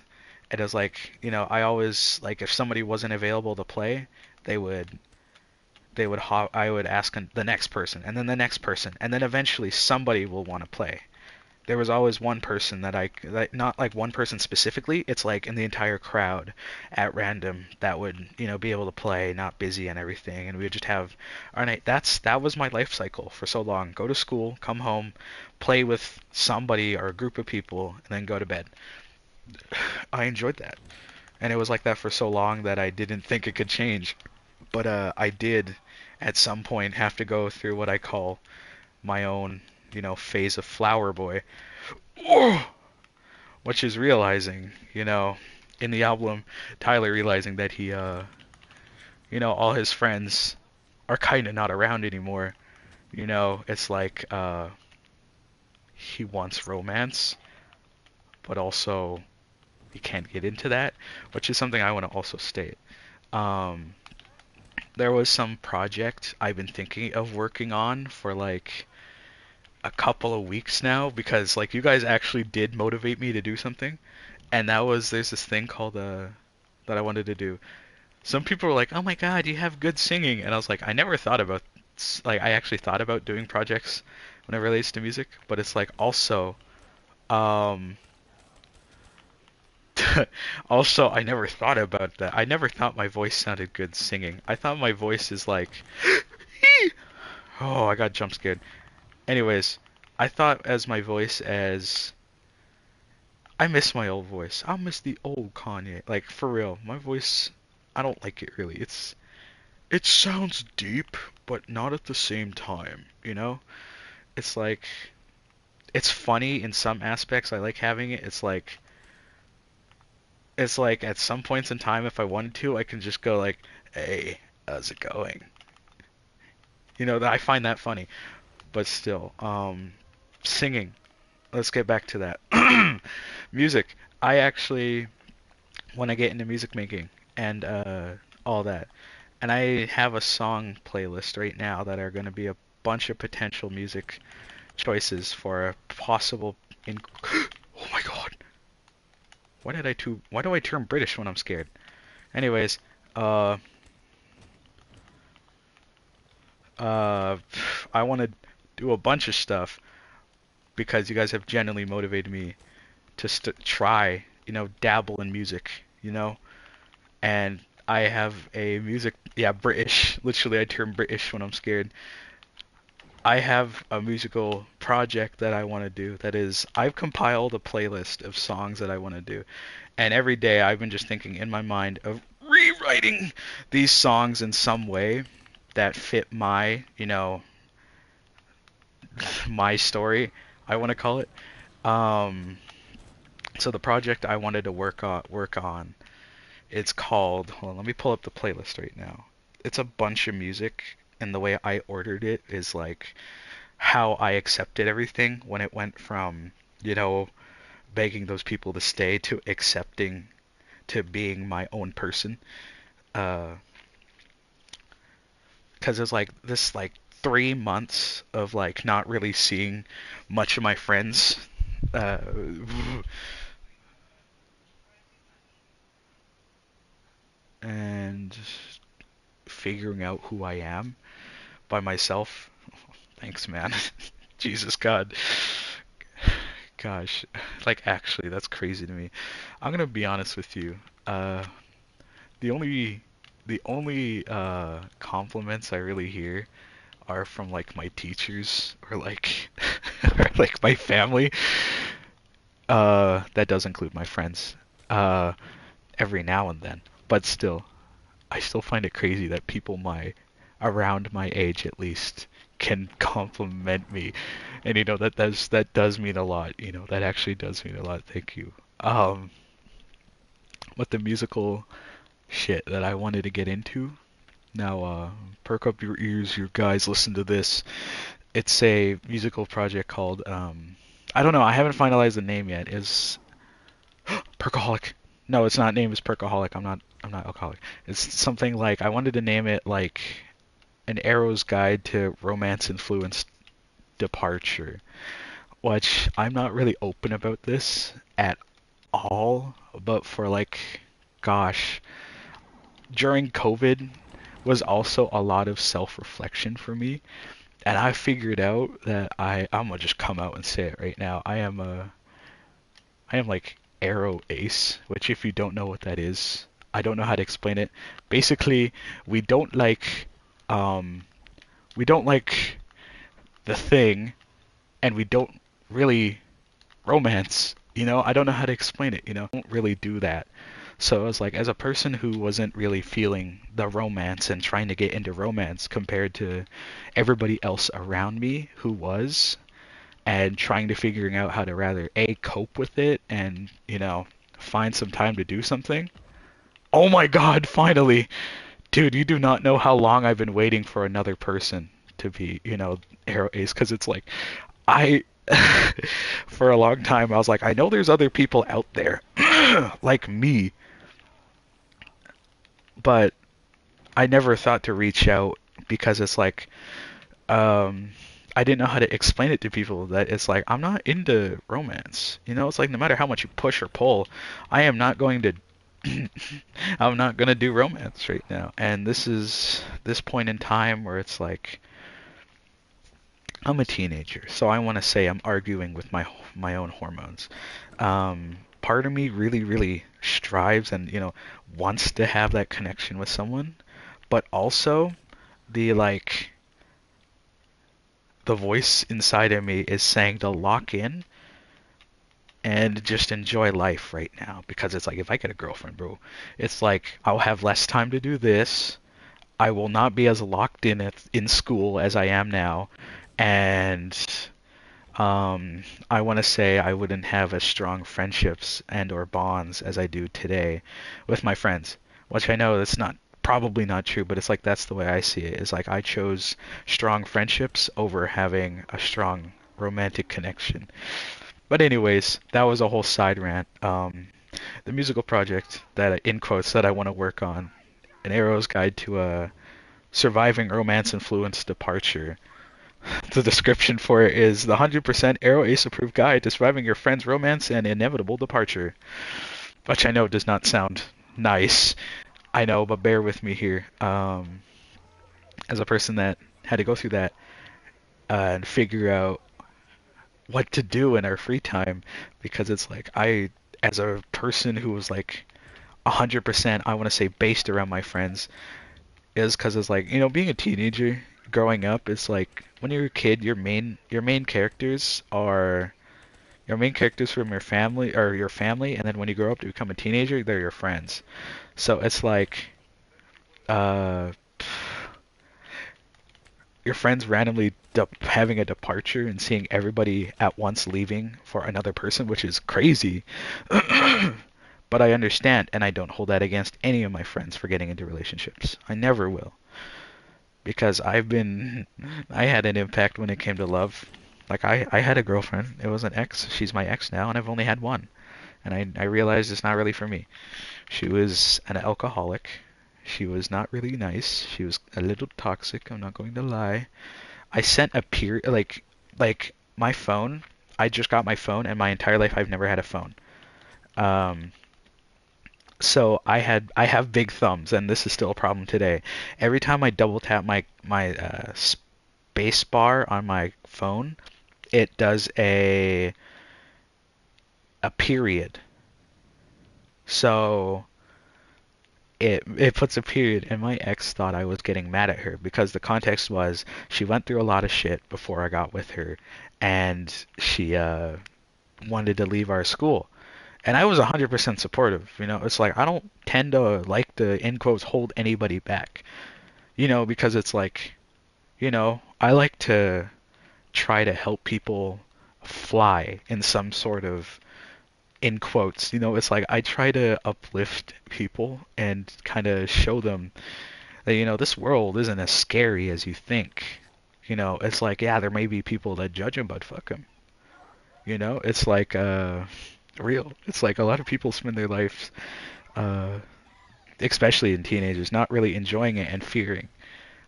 and it was like, you know, I always like if somebody wasn't available to play, they would I would ask the next person, and then the next person, and then eventually somebody will want to play. There was always one person not like one person specifically, it's like in the entire crowd at random that would, you know, be able to play, not busy and everything, and we would just have our night. That was my life cycle for so long. Go to school, come home, play with somebody or a group of people, and then go to bed. I enjoyed that. And it was like that for so long that I didn't think it could change. But I did at some point have to go through what I call my own, you know, phase of flower boy. Which is realizing, you know, in the album, Tyler realizing that he, you know, all his friends are kind of not around anymore. You know, it's like he wants romance, but also he can't get into that, which is something I want to also state. Um, there was some project I've been thinking of working on for like a couple of weeks now because like you guys actually did motivate me to do something, and that was there's this thing called that I wanted to do. Some people were like, "Oh my God, you have good singing," and I was like, I never thought about like I actually thought about doing projects when it relates to music, but it's like also um Also, I never thought about that. I never thought my voice sounded good singing. I thought my voice is like, oh, I got jump scared. Anyways, I thought as my voice as I miss my old voice. I'll miss the old Kanye. Like for real, my voice, I don't like it really. It sounds deep, but not at the same time, you know? It's like it's funny in some aspects. I like having it. It's like at some points in time if I wanted to, I can just go like, "Hey, how's it going?" You know, I find that funny. But still, singing. Let's get back to that. Music. I actually when I get into music making and all that. And I have a song playlist right now that are going to be a bunch of potential music choices for a possible Oh my god. Why do I turn British when I'm scared? Anyways, uh uh I want to do a bunch of stuff because you guys have genuinely motivated me to try, dabble in music, and I have a music, yeah, British. Literally, I turn British when I'm scared. I have a musical project that I want to do. That is, I've compiled a playlist of songs that I want to do. And every day I've been just thinking in my mind of rewriting these songs in some way that fit my, my story, I want to call it. Um, so the project I wanted to work on, it's called, hold on, let me pull up the playlist right now. It's a bunch of music, and the way I ordered it is like how I accepted everything when it went from, you know, begging those people to stay to accepting to being my own person. Uh, 'Cause it's like this like 3 months of like not really seeing much of my friends. Uh, and figuring out who I am by myself. Thanks, man. Jesus God. Gosh, like actually, that's crazy to me. I'm gonna be honest with you. Uh, the only compliments I really hear are from like my teachers or like or like my family. That does include my friends. Uh, every now and then, but still, I still find it crazy that people around my age at least can compliment me, and that does mean a lot. That actually does mean a lot. Thank you. Um, what the musical shit that I wanted to get into. Now, perk up your ears, you guys. Listen to this. It's a musical project called I don't know. I haven't finalized the name yet. Is Perkaholic? No, it's not named as Perkaholic. I'm not alcoholic. It's something like I wanted to name it like an Arrow's Guide to Romance Influenced Departure, which I'm not really open about this at all, but for like, gosh, during COVID was also a lot of self-reflection for me, and I figured out that I'm gonna just come out and say it right now. I am like Arrow Ace, which if you don't know what that is, I don't know how to explain it. Basically, we don't like um we don't like the thing, and we don't really romance. I don't know how to explain it. Don't really do that. So I was like, as a person who wasn't really feeling the romance and trying to get into romance compared to everybody else around me who was, and trying to figuring out how to rather A, cope with it and, find some time to do something. Oh my god, finally! Dude, you do not know how long I've been waiting for another person to be, Arrow Ace, because it's like, I, for a long time, I was like, I know there's other people out there like me, but I never thought to reach out because it's like, I didn't know how to explain it to people that it's like, I'm not into romance. It's like no matter how much you push or pull, I am not going to I'm not gonna do romance right now. And this is this point in time where it's like I'm a teenager, so I want to say I'm arguing with my own hormones. Um, part of me really, really strives and, wants to have that connection with someone, but also the like the voice inside of me is saying to lock in and just enjoy life right now because it's like if I get a girlfriend, bro, it's like I'll have less time to do this. I will not be as locked in school as I am now, and I want to say I wouldn't have as strong friendships and or bonds as I do today with my friends, which I know that's not probably not true, but it's like that's the way I see it. It's like I chose strong friendships over having a strong romantic connection. But anyways, that was a whole side rant. The musical project that in quotes that I want to work on, an Arrow's Guide to a Surviving Romance Influenced Departure. The description for it is the 100% Arrow Ace approved guide to surviving your friend's romance and inevitable departure. Which I know does not sound nice. I know, but bear with me here. As a person that had to go through that and figure out what to do in our free time, because it's like as a person who was like 100%, I want to say based around my friends, is because it's like being a teenager growing up, it's like when you're a kid your main characters are your main characters from your family or your family, and then when you grow up to become a teenager they're your friends. So it's like uh your friends randomly having a departure and seeing everybody at once leaving for another person, which is crazy. But I understand, and I don't hold that against any of my friends for getting into relationships. I never will. Because I had an impact when it came to love. Like I had a girlfriend. It was an ex. She's my ex now, and I've only had one. And I realized it's not really for me. She was an alcoholic. She was not really nice. She was a little toxic. I'm not going to lie. I sent a peer like my phone. I just got my phone, and my entire life I've never had a phone. Um, so I have big thumbs, and this is still a problem today. Every time I double tap my space bar on my phone, it does a period. So it puts a period, and my ex thought I was getting mad at her because the context was she went through a lot of shit before I got with her, and she wanted to leave our school. And I was 100% supportive. It's like I don't tend to like to, in quotes, hold anybody back. Because it's like, I like to try to help people fly in some sort of, in quotes. It's like I try to uplift people and kind of show them that, this world isn't as scary as you think. It's like, yeah, there may be people that judge him, but fuck him. It's like, real. It's like a lot of people spend their lives, uh, especially in teenagers, not really enjoying it and fearing.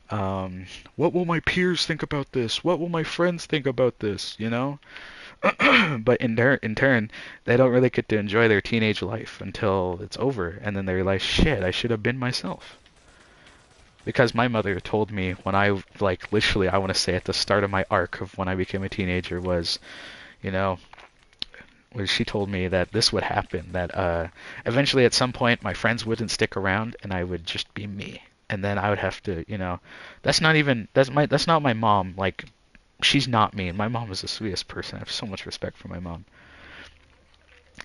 What will my peers think about this? What will my friends think about this? But in turn, they don't really get to enjoy their teenage life until it's over, and then they realize, shit, I should have been myself. Because my mother told me when like, literally, I want to say at the start of my arc of when I became a teenager was, you know, where she told me that this would happen, that eventually at some point my friends wouldn't stick around and I would just be me. And then I would have to, that's not my mom. Like, she's not mean. My mom is the sweetest person. I have so much respect for my mom.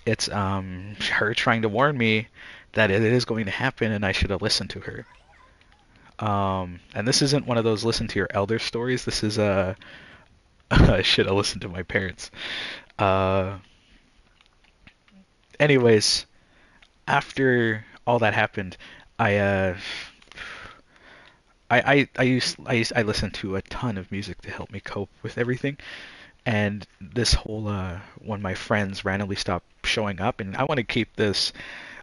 It's her trying to warn me that it is going to happen and I should have listened to her. And this isn't one of those listen to your elder stories. This is I should have listened to my parents. Uh, anyways, after all that happened, I I listened to a ton of music to help me cope with everything. And this whole when my friends randomly stopped showing up, and I want to keep this,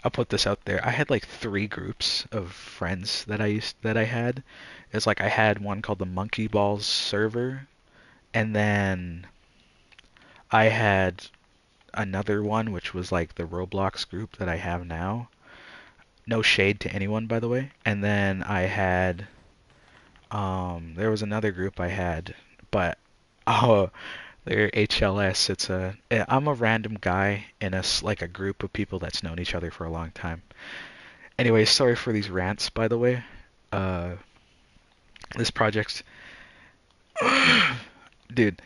I'll put this out there. I had like three groups of friends that I had. It's like I had one called the Monkey Balls server, and then I had another one which was like the Roblox group that I have now. No shade to anyone, by the way. And then I had there was another group I had, but oh, They're HLS. I'm a random guy in like a group of people that's known each other for a long time. Anyway, sorry for these rants, by the way. Uh, this project, dude.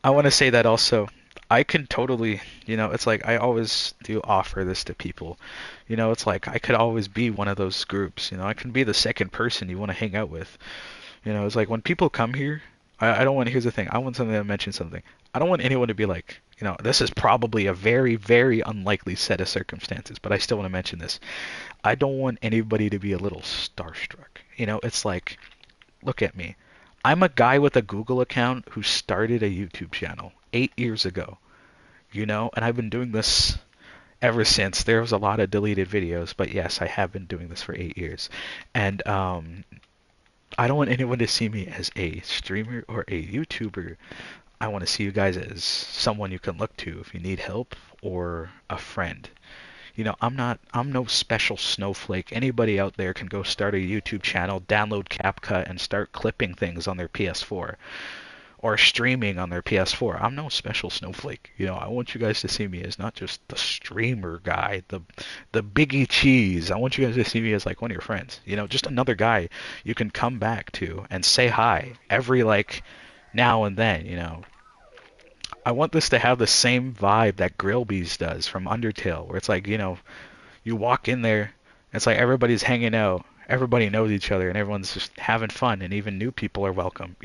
I want to say that also. I can totally, it's like I always do offer this to people. It's like I could always be one of those groups. I can be the second person you want to hang out with. It's like when people come here, I don't want, here's the thing, I want something to mention something. I don't want anyone to be like, this is probably a very, very unlikely set of circumstances, but I still want to mention this. I don't want anybody to be a little starstruck. It's like, look at me. I'm a guy with a Google account who started a YouTube channel 8 years ago, and I've been doing this ever since. There was a lot of deleted videos, but yes, I have been doing this for 8 years. And I don't want anyone to see me as a streamer or a YouTuber. I want to see you guys as someone you can look to if you need help or a friend. I'm no special snowflake. Anybody out there can go start a YouTube channel, download CapCut, and start clipping things on their PS4 or streaming on their PS4. I'm no special snowflake. I want you guys to see me as not just the streamer guy, the Biggie Cheese. I want you guys to see me as like one of your friends. Just another guy you can come back to and say hi every like now and then. I want this to have the same vibe that Grillbees does from Undertale, where it's like, you walk in there, it's like everybody's hanging out, everybody knows each other, and everyone's just having fun, and even new people are welcome.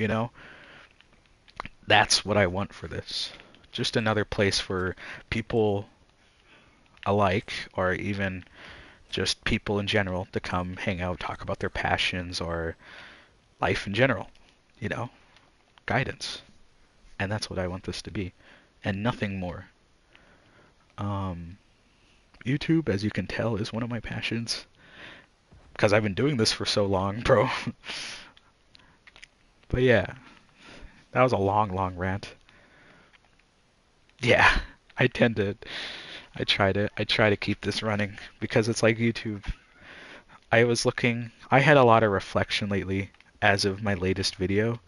That's what I want for this. Just another place for people alike, or even just people in general, to come hang out, talk about their passions or life in general. You know, Guidance. And that's what I want this to be. And nothing more. Um, YouTube, as you can tell, is one of my passions. Because I've been doing this for so long, bro. But yeah, that was a long, long rant. Yeah, I tend to I try to keep this running because it's like YouTube. I had a lot of reflection lately as of my latest video.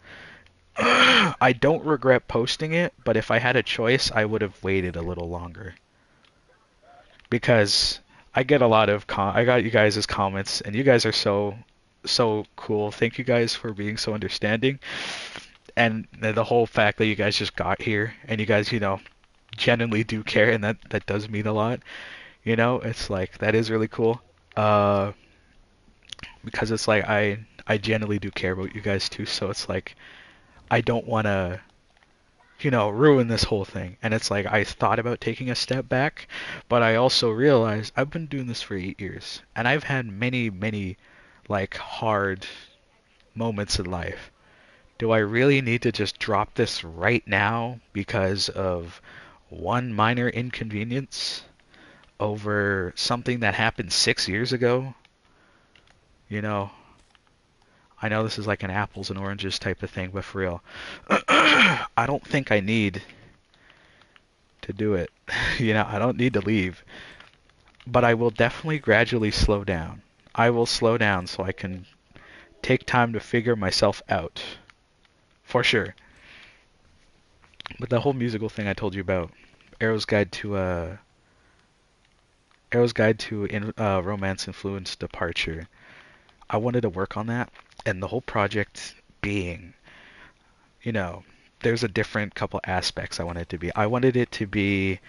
I don't regret posting it, but if I had a choice, I would have waited a little longer. Because I get a lot of I got you guys' comments and you guys are so cool. Thank you guys for being so understanding. And the whole fact that you guys just got here and you guys, genuinely do care, and that does mean a lot. It's like that is really cool. Uh, because it's like I genuinely do care about you guys too. So it's like I don't want to, ruin this whole thing. And it's like I thought about taking a step back, but I also realized I've been doing this for 8 years, and I've had many, many like hard moments in life. Do I really need to just drop this right now because of one minor inconvenience over something that happened 6 years ago? You know, I know this is like an apples and oranges type of thing, but for real, I don't think I need to do it. I don't need to leave, but I will definitely gradually slow down. I will slow down so I can take time to figure myself out, for sure. But the whole musical thing I told you about, Arrow's Guide to Romance Influenced Departure. I wanted to work on that, and the whole project being, you know, there's a different couple aspects I wanted it to be. I wanted it to be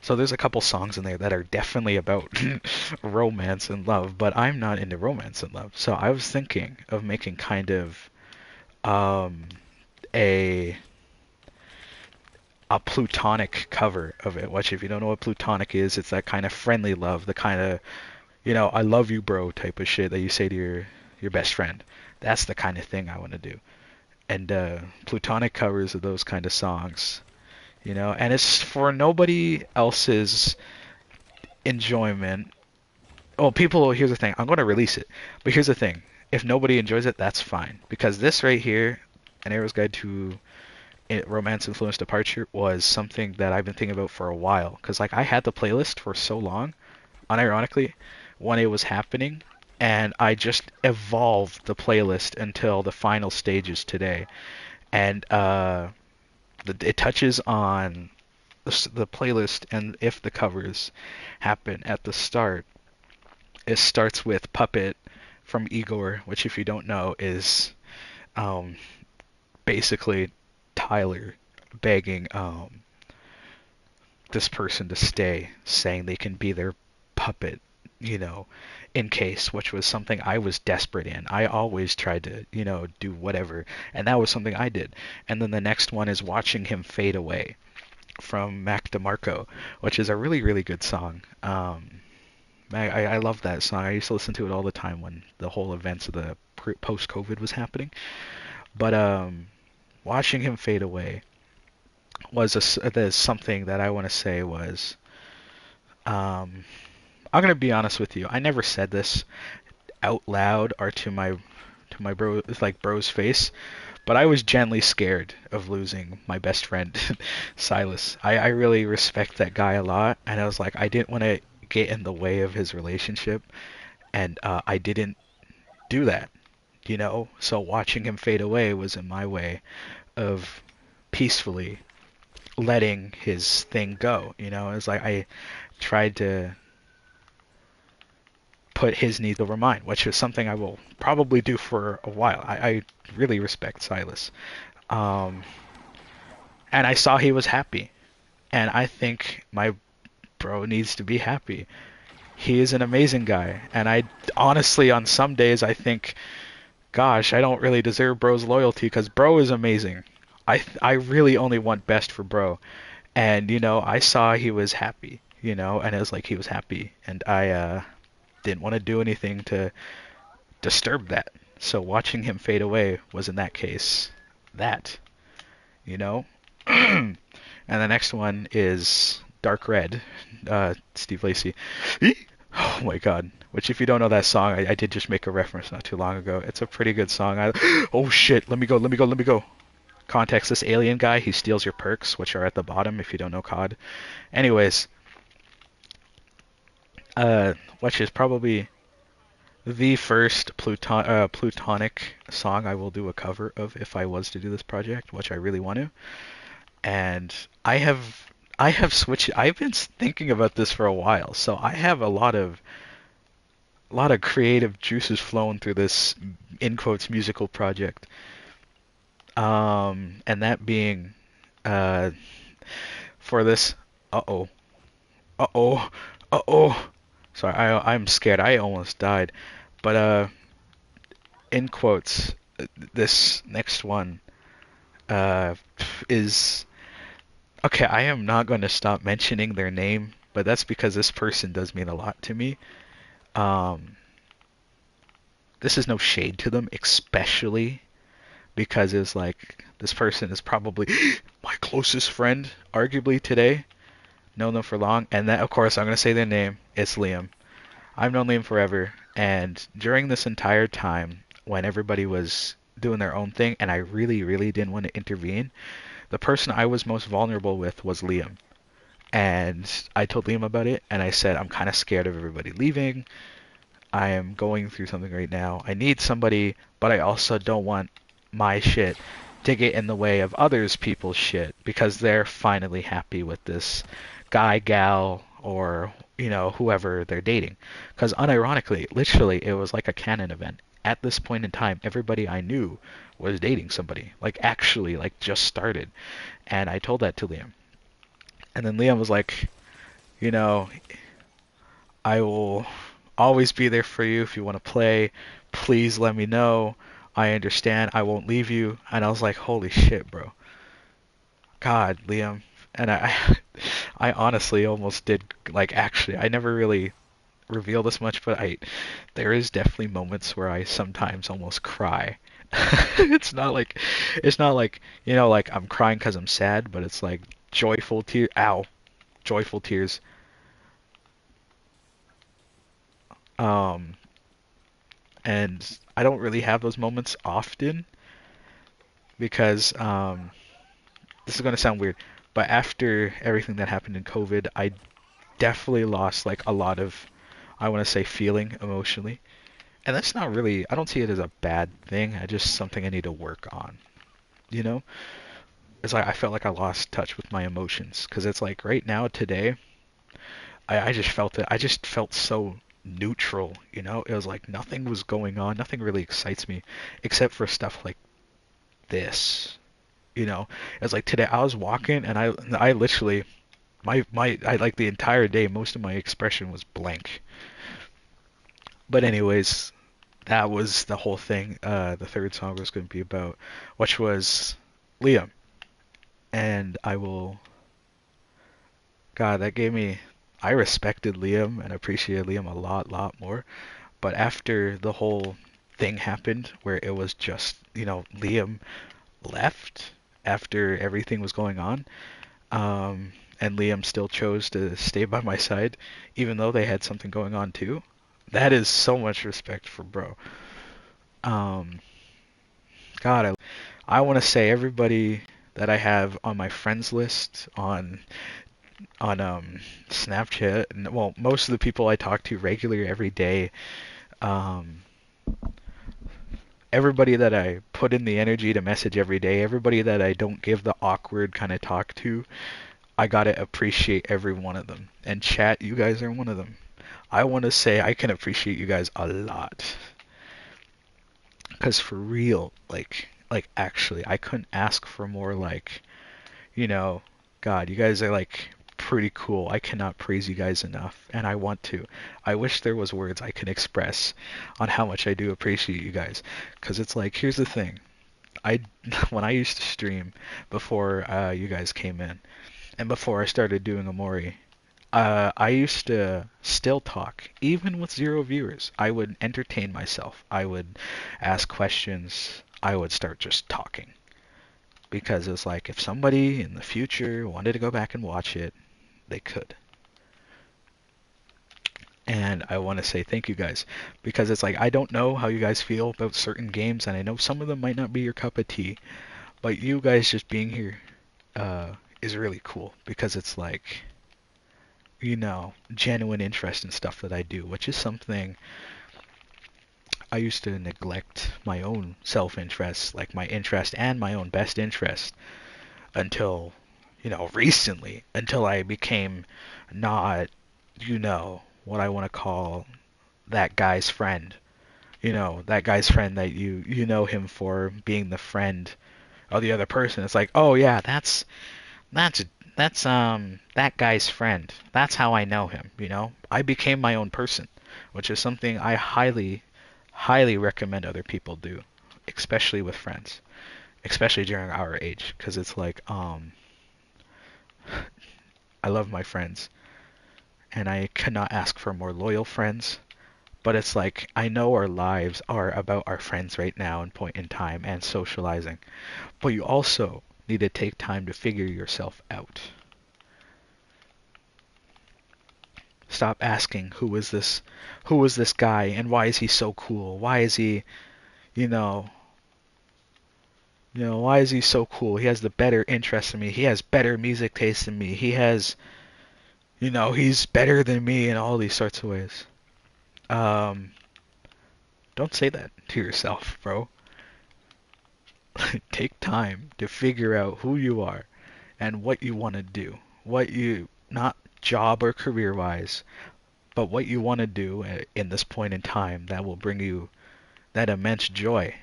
so there's a couple songs in there that are definitely about romance and love, but I'm not into romance and love. So I was thinking of making kind of um a a plutonic cover of it. Which, if you don't know what plutonic is, it's that kind of friendly love, the kind of, I love you, bro type of shit that you say to your best friend. That's the kind of thing I want to do. And plutonic covers of those kind of songs, and it's for nobody else's enjoyment. Oh, people, here's the thing. I'm going to release it. But here's the thing. If nobody enjoys it, that's fine. Because this right here, An Arrow's Guide to Romance Influenced Departure, was something that I've been thinking about for a while. Because, like, I had the playlist for so long, unironically, when it was happening. And I just evolved the playlist until the final stages today. And, it touches on the playlist, and if the covers happen at the start, it starts with Puppet from Igor, which if you don't know is um, basically Tyler begging this person to stay, saying they can be their puppet, in case, which was something I was desperate in. I always tried to, do whatever, and that was something I did. And then the next one is Watching Him Fade Away from Mac DeMarco, which is a really, really good song. I love that song. I used to listen to it all the time when the whole events of the post-COVID was happening. But Watching Him Fade Away was there's something that I want to say was um, I'm gonna be honest with you. I never said this out loud or to my bro, like bro's face, but I was gently scared of losing my best friend, Silas. I really respect that guy a lot, and I was like, I didn't want to get in the way of his relationship, and I didn't do that, So watching him fade away was in my way of peacefully letting his thing go. It's like I tried to put his needs over mine, which is something I will probably do for a while. I really respect Silas. Um, and I saw he was happy. And I think my bro needs to be happy. He is an amazing guy. And I honestly, on some days, I think, gosh, I don't really deserve bro's loyalty because bro is amazing. I really only want best for bro. And, I saw he was happy, and it was like he was happy. And I didn't want to do anything to disturb that. So watching him fade away was in that case that, you know? And the next one is Dark Red, Steve Lacy. Oh my god. Which if you don't know that song, I did just make a reference not too long ago. It's a pretty good song. Oh shit, let me go. Context, this alien guy, he steals your perks, which are at the bottom if you don't know COD. Anyways, which is probably the first plutonic song I will do a cover of if I was to do this project, which I really want to. And I have switched. I've been thinking about this for a while, so I have a lot of creative juices flowing through this in quotes musical project. And that being uh for this. Uh-oh. Uh-oh. Uh-oh. Sorry, I'm scared. I almost died. But in quotes, this next one uh, is okay. I am not going to stop mentioning their name, but that's because this person does mean a lot to me. Um, this is no shade to them, especially because it's like this person is probably my closest friend, arguably today. Known them for long, and that, of course, I'm going to say their name. It's Liam. I've known Liam forever, and during this entire time, when everybody was doing their own thing, and I really, really didn't want to intervene, the person I was most vulnerable with was Liam. And I told Liam about it, and I said, I'm kind of scared of everybody leaving. I am going through something right now. I need somebody, but I also don't want my shit to get in the way of others people's shit because they're finally happy with this guy, gal, or whoever they're dating. Because unironically, literally, it was like a canon event. At this point in time, everybody I knew was dating somebody, like actually, like just started. And I told that to Liam, and then Liam was like, you know, I will always be there for you if you want to play. Please let me know. I understand. I won't leave you. And I was like, holy shit, bro. God, Liam. And I honestly almost did, like, actually, I never really reveal this much, but there is definitely moments where I sometimes almost cry. It's not like, like I'm crying because I'm sad, but it's like joyful tears. Ow. Joyful tears. Um, and I don't really have those moments often because this is gonna sound weird, but after everything that happened in COVID, I definitely lost like a lot of, I want to say, feeling emotionally. And that's not really, I don't see it as a bad thing. I just something I need to work on, you know? it's like I felt like I lost touch with my emotions because it's like right now today I just felt it. I just felt so neutral, you know? It was like nothing was going on. Nothing really excites me except for stuff like this, you know? It was like today I was walking and I literally I like the entire day most of my expression was blank. But anyways, that was the whole thing. The third song was going to be about, which was Liam, and I will. God, that gave me. I respected Liam and appreciated Liam a lot more. But after the whole thing happened, where it was just, Liam left after everything was going on, and Liam still chose to stay by my side, even though they had something going on too. That is so much respect for bro. Um, God, I want to say everybody that I have on my friends list on Snapchat, and well, most of the people I talk to regularly every day, um, everybody that I put in the energy to message every day, everybody that I don't give the awkward kind of talk to, I gotta appreciate every one of them. And chat, you guys are one of them. I want to say I can appreciate you guys a lot. Cause for real, like actually, I couldn't ask for more you know, God, you guys are like pretty cool. I cannot praise you guys enough, and I want to. I wish there was words I could express on how much I do appreciate you guys. Cause it's like, here's the thing. I when I used to stream before you guys came in, and before I started doing Amori, I used to still talk, even with 0 viewers. I would entertain myself. I would ask questions. I would start just talking. Because it's like if somebody in the future wanted to go back and watch it, they could. And I want to say thank you guys. Because it's like I don't know how you guys feel about certain games, and I know some of them might not be your cup of tea, but you guys just being here is really cool. Because it's like, genuine interest in stuff that I do, which is something I used to neglect my own self-interest, like my interest and my own best interest, until, recently, until I became not, what I want to call that guy's friend. That guy's friend that you know him for being the friend of the other person. It's like, oh yeah, that's that guy's friend. That's how I know him. I became my own person, which is something I highly recommend other people do, especially with friends, especially during our age, because it's like I love my friends and I cannot ask for more loyal friends, but it's like I know our lives are about our friends right now and point in time and socializing, but you also need to take time to figure yourself out. Stop asking who is this guy and why is he so cool? Why is he, you know, why is he so cool? He has the better interest in me. He has better music taste than me. He has, he's better than me in all these sorts of ways. Um, don't say that to yourself, bro. Take time to figure out who you are and what you want to do. What you, not job or career wise, but what you want to do in this point in time that will bring you that immense joy.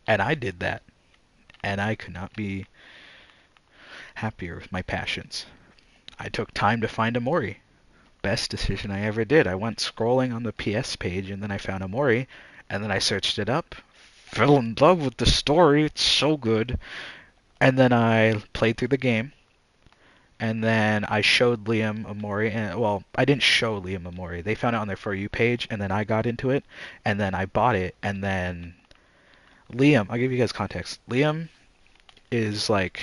And I did that, and I could not be happier with my passions. I took time to find Amori. Best decision I ever did. I went scrolling on the PS page, and then I found Amori, and then I searched it up, fell in love with the story. It's so good. And then I played through the game, and then I showed Liam Amori, and well, I didn't show Liam Amori. They found it on their For You page, and then I got into it, and then I bought it, and then Liam, I'll give you guys context. Liam is like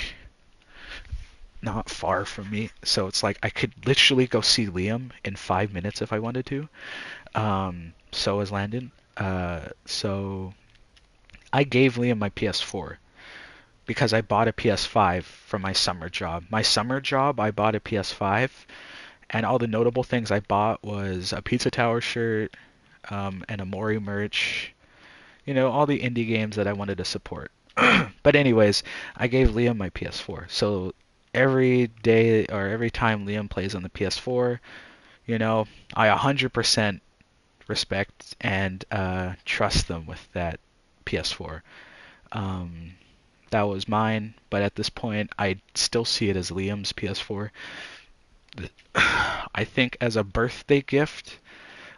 not far from me, so it's like I could literally go see Liam in 5 minutes if I wanted to. So is Landon. So I gave Liam my PS4 because I bought a PS5 for my summer job. My summer job, I bought a PS5, and all the notable things I bought was a Pizza Tower shirt, and a Mori merch. All the indie games that I wanted to support. But anyways, I gave Liam my PS4. So every day or every time Liam plays on the PS4, I 100% respect and trust them with that PS4. Um, that was mine, but at this point, I still see it as Liam's PS4. I think as a birthday gift,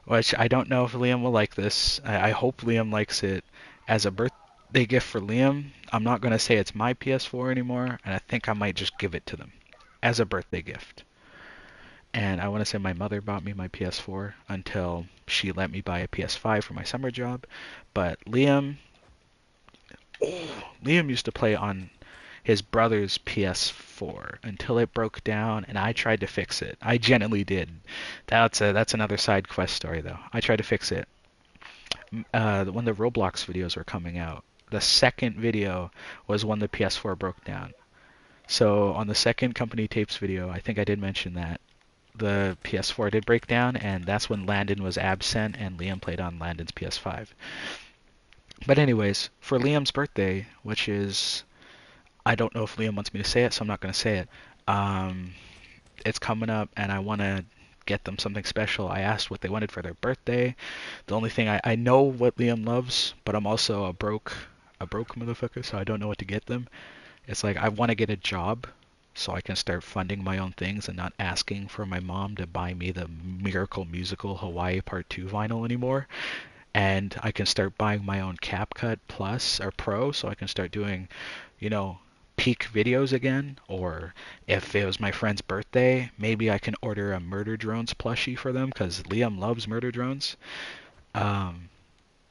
which I don't know if Liam will like this. I hope Liam likes it as a birthday gift for Liam. I'm not going to say it's my PS4 anymore, and I think I might just give it to them as a birthday gift. And I want to say my mother bought me my PS4 until she let me buy a PS5 for my summer job. But Liam used to play on his brother's PS4 until it broke down, and I tried to fix it. I genuinely did. That's another side quest story though. I tried to fix it. When the Roblox videos were coming out, the second video was when the PS4 broke down. So on the second company tapes video, I think I did mention that the PS4 did break down, and that's when Landon was absent and Liam played on Landon's PS5. But anyways, for Liam's birthday, which is I don't know if Liam wants me to say it, so I'm not going to say it. Um, it's coming up, and I want to get them something special. I asked what they wanted for their birthday. The only thing I know what Liam loves, but I'm also a broke motherfucker, so I don't know what to get them. It's like I want to get a job so I can start funding my own things and not asking for my mom to buy me the Miracle Musical Hawaii Part 2 vinyl anymore. And I can start buying my own CapCut Plus or Pro so I can start doing, you know, peak videos again. Or if it was my friend's birthday, maybe I can order a Murder Drones plushie for them because Liam loves Murder Drones. Um,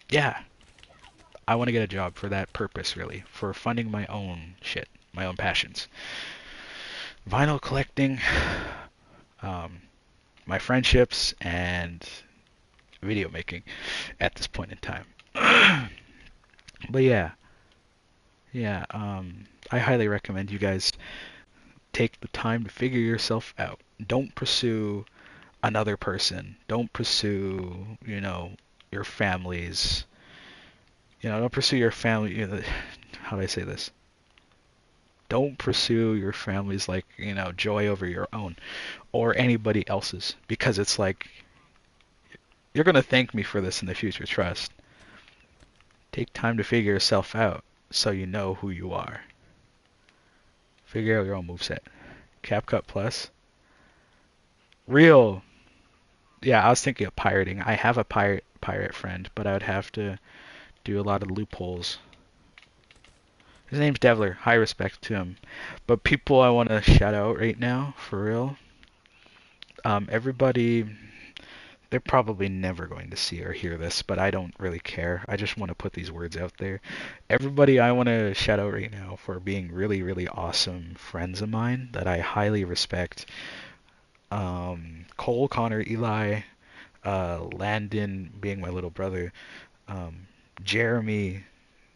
yeah, I want to get a job for that purpose, really, for funding my own shit, my own passions. Vinyl collecting, um, my friendships, and video making at this point in time. But yeah, I highly recommend you guys take the time to figure yourself out. Don't pursue another person. Don't pursue, your family's, don't pursue your family, how do I say this? Don't pursue your family's like, joy over your own or anybody else's because it's like you're going to thank me for this in the future, trust. Take time to figure yourself out so you know who you are. Figure out your own moveset. CapCut Plus. Real. Yeah, I was thinking of pirating. I have a pirate friend, but I would have to do a lot of loopholes. His name's Devler. High respect to him. But people I want to shout out right now, for real. Everybody, they're probably never going to see or hear this, but I don't really care. I just want to put these words out there. Everybody I want to shout out right now for being really, really awesome friends of mine that I highly respect. Cole, Connor, Eli, Landon being my little brother, um, Jeremy,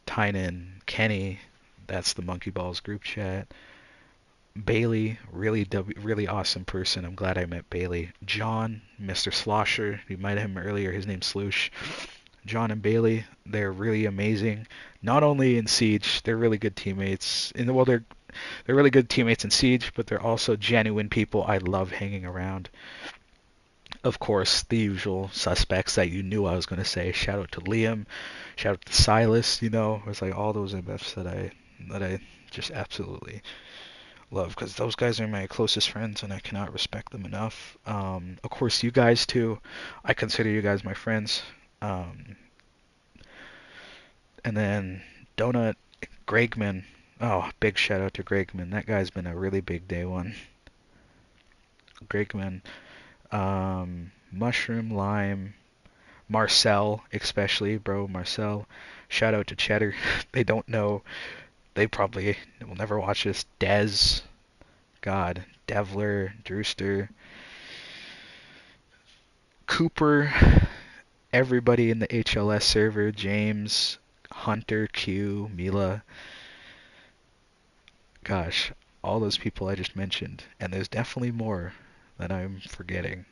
Tynan, Kenny, that's the Monkey Balls group chat. Bailey, really awesome person. I'm glad I met Bailey. John, Mr. Slosher, you met him earlier. His name's Sloosh. John and Bailey, they're really amazing. Not only in Siege, they're really good teammates. They're really good teammates in Siege, but they're also genuine people I love hanging around. Of course, the usual suspects that you knew I was going to say. Shout out to Liam, shout out to Silas, it's like all those MFs that I just absolutely love because those guys are my closest friends and I cannot respect them enough. Of course, you guys too. I consider you guys my friends. Um, and then Donut Gregman. Oh, big shout out to Gregman. That guy's been a really big day one. Gregman. Mushroom, Lime, Marcel, especially, bro, Marcel. Shout out to Cheddar. They don't know. They probably will never watch this. Dez, God, Devler, Drewster, Cooper, everybody in the HLS server, James, Hunter, Q, Mila. Gosh, all those people I just mentioned. And there's definitely more that I'm forgetting.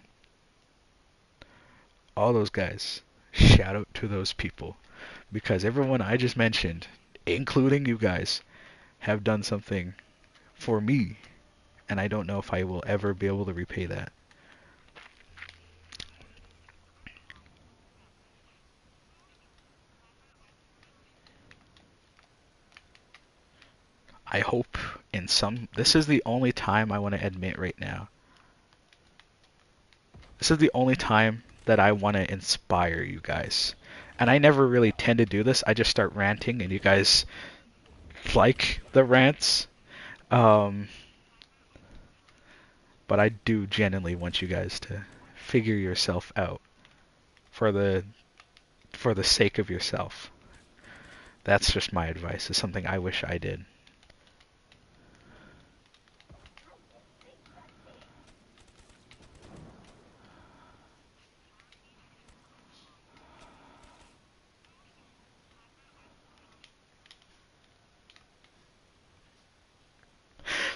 All those guys. Shout out to those people. Because everyone I just mentioned including you guys, have done something for me, and I don't know if I will ever be able to repay that. I hope in some. This is the only time I want to admit right now. This is the only time that I want to inspire you guys. And I never really tend to do this. I just start ranting, and you guys like the rants. Um, but I do genuinely want you guys to figure yourself out for the sake of yourself. That's just my advice. It's something I wish I did.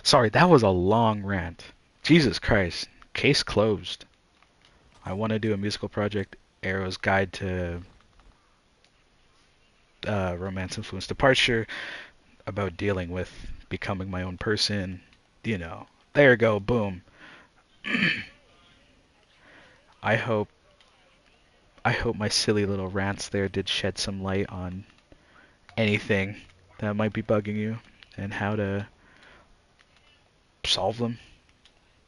Sorry, that was a long rant. Jesus Christ. Case closed. I want to do a musical project, Arrow's Guide to Romance Influenced Departure, about dealing with becoming my own person. You know, there you go, boom. I hope I hope my silly little rants there did shed some light on anything that might be bugging you and how to solve them.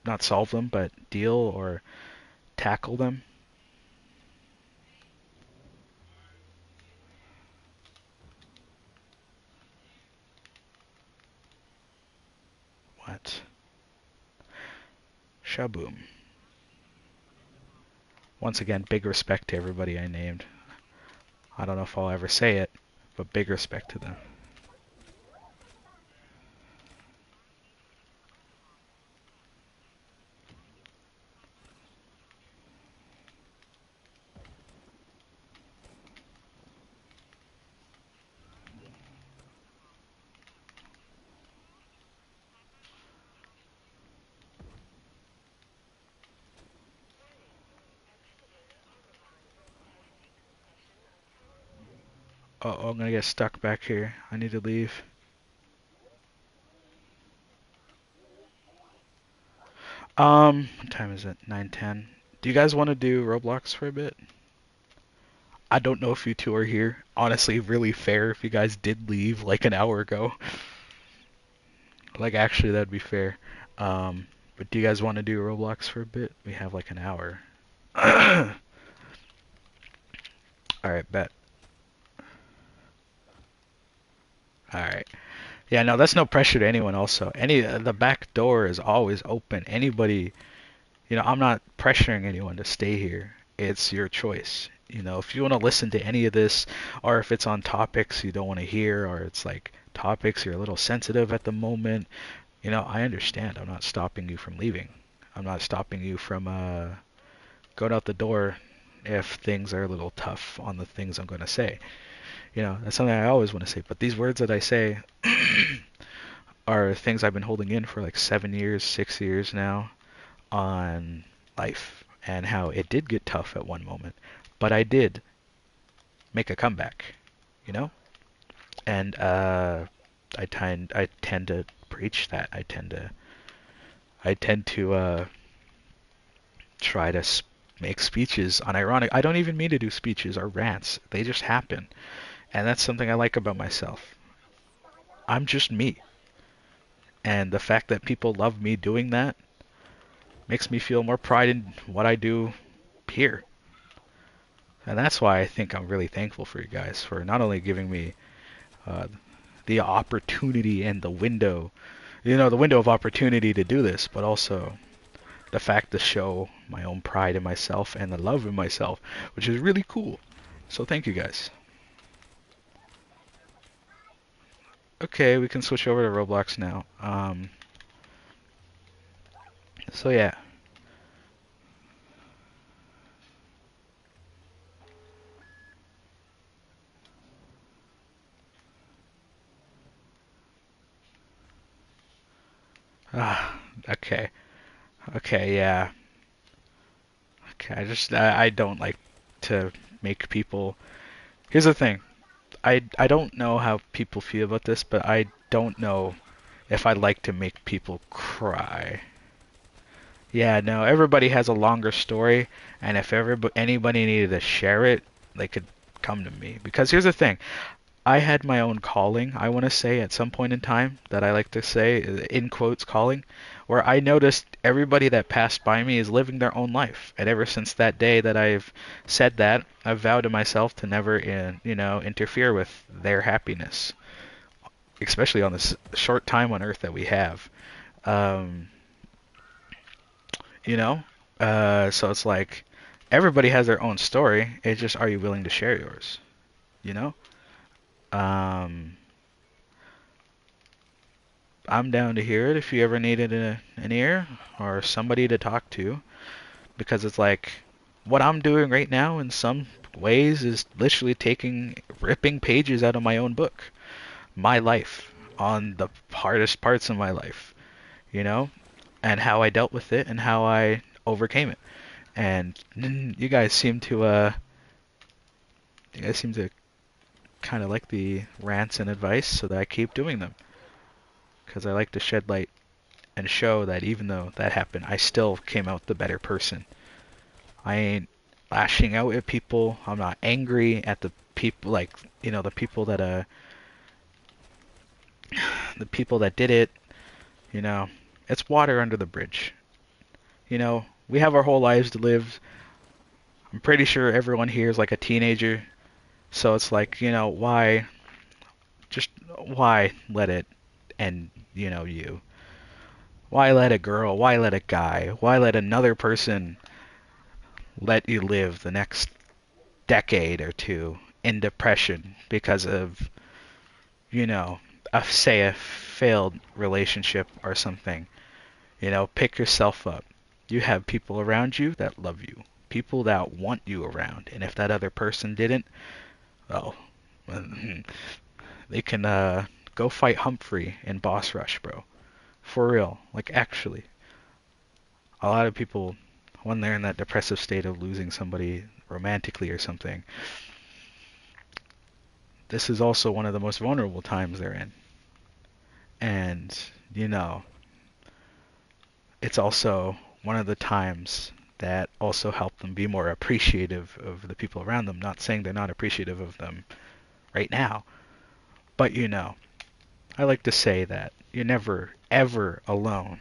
Not solve them, but deal or tackle them. What? Shaboom. Once again, big respect to everybody I named. I don't know if I'll ever say it, but big respect to them. Oh, I'm gonna get stuck back here. I need to leave. What time is it? 9:10. Do you guys want to do Roblox for a bit? I don't know if you two are here. Honestly, really fair if you guys did leave like an hour ago. Like, actually, that'd be fair. But do you guys want to do Roblox for a bit? We have like an hour. Alright, bet. Alright. Yeah, no, that's no pressure to anyone also. The back door is always open. Anybody, I'm not pressuring anyone to stay here. It's your choice. If you want to listen to any of this, or if it's on topics you don't want to hear, or it's like topics you're a little sensitive at the moment, I understand. I'm not stopping you from leaving. I'm not stopping you from going out the door if things are a little tough on the things I'm going to say. That's something I always want to say. But these words that I say are things I've been holding in for like 7 years, 6 years now on life and how it did get tough at one moment, but I did make a comeback, you know? And I tend to preach that. I tend to try to make speeches unironic. I don't even mean to do speeches or rants. They just happen. And that's something I like about myself. I'm just me. And the fact that people love me doing that makes me feel more pride in what I do here. And that's why I think I'm really thankful for you guys for not only giving me uh, the opportunity and the window, the window of opportunity to do this, but also the fact to show my own pride in myself and the love in myself, which is really cool. So thank you guys. Okay, we can switch over to Roblox now. So yeah. Okay. Okay, yeah. Okay, I don't like to make people. Here's the thing. I don't know how people feel about this, but I don't know if I like to make people cry. Yeah, no, everybody has a longer story, and if anybody needed to share it, they could come to me. Because here's the thing, I had my own calling, I want to say, at some point in time, that I like to say, in quotes, calling, where I noticed everybody that passed by me is living their own life. And ever since that day that I've said that, I've vowed to myself to never, interfere with their happiness, especially on this short time on Earth that we have. Um, you know? So it's like, everybody has their own story. It's just, are you willing to share yours? You know? Um, I'm down to hear it if you ever needed an ear or somebody to talk to, because it's like what I'm doing right now in some ways is literally ripping pages out of my own book, my life, on the hardest parts of my life, you know, and how I dealt with it and how I overcame it. And you guys seem to kind of like the rants and advice, so that I keep doing them, because I like to shed light and show that even though that happened, I still came out the better person. I ain't lashing out at people. I'm not angry at the people, like, the people that did it. You know, it's water under the bridge. We have our whole lives to live. I'm pretty sure everyone here is like a teenager, so it's like, why let it end, you? Why let a girl, why let a guy, why let another person let you live the next decade or two in depression because of, you know, say a failed relationship or something? Pick yourself up. You have people around you that love you, people that want you around, and if that other person didn't, well, they can go fight Humphrey in Boss Rush, bro. For real. Like, actually, a lot of people, when they're in that depressive state of losing somebody romantically or something, this is also one of the most vulnerable times they're in. And, you know, it's also one of the times that also help them be more appreciative of the people around them. Not saying they're not appreciative of them right now, but I like to say that you're never, ever alone.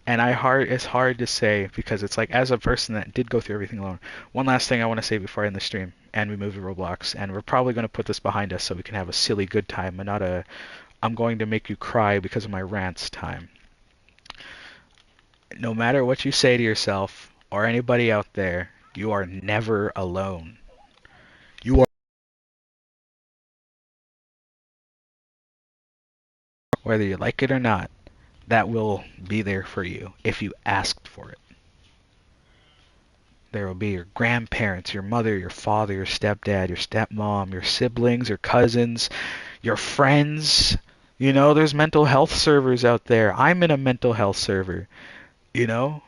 And it's hard to say because it's like, as a person that did go through everything alone. One last thing I want to say before I end the stream and we move to Roblox, and we're probably going to put this behind us so we can have a silly good time and not a I'm going to make you cry because of my rants time. No matter what you say to yourself or anybody out there, you are never alone. You are, whether you like it or not, that will be there for you if you asked for it. There will be your grandparents, your mother, your father, your stepdad, your stepmom, your siblings, your cousins, your friends. There's mental health servers out there. I'm in a mental health server. You know,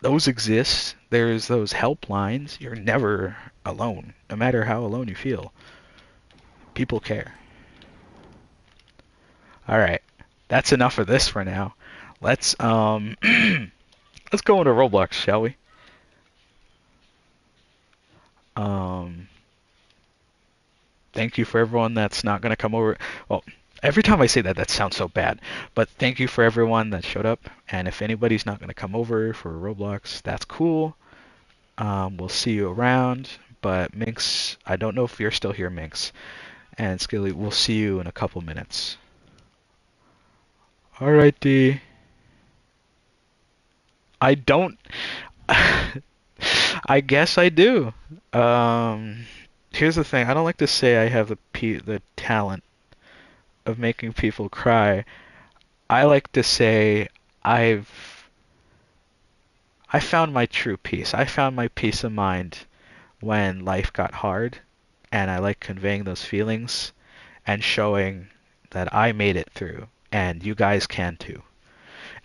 those exist. There's those helplines. You're never alone, no matter how alone you feel. People care. All right, that's enough of this for now. Let's let's go into Roblox, shall we? Um, Thank you for everyone that's not gonna come over. Well, every time I say that, that sounds so bad. But thank you for everyone that showed up. And if anybody's not gonna come over for Roblox, that's cool. We'll see you around. But Minx, I don't know if you're still here, Minx. And Skilly, we'll see you in a couple minutes. Alrighty. I don't. I guess I do. Um, Here's the thing. I don't like to say I have the talent of making people cry. I like to say I've I found my true peace. I found my peace of mind when life got hard, and I like conveying those feelings and showing that I made it through, and you guys can too.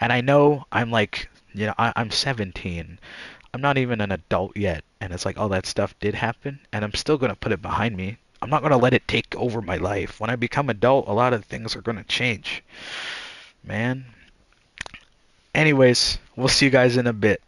And I know I'm like, I'm 17. I'm not even an adult yet, and it's like all that stuff did happen, and I'm still gonna put it behind me. I'm not gonna let it take over my life. When I become adult, a lot of things are gonna change, man. Anyways, we'll see you guys in a bit.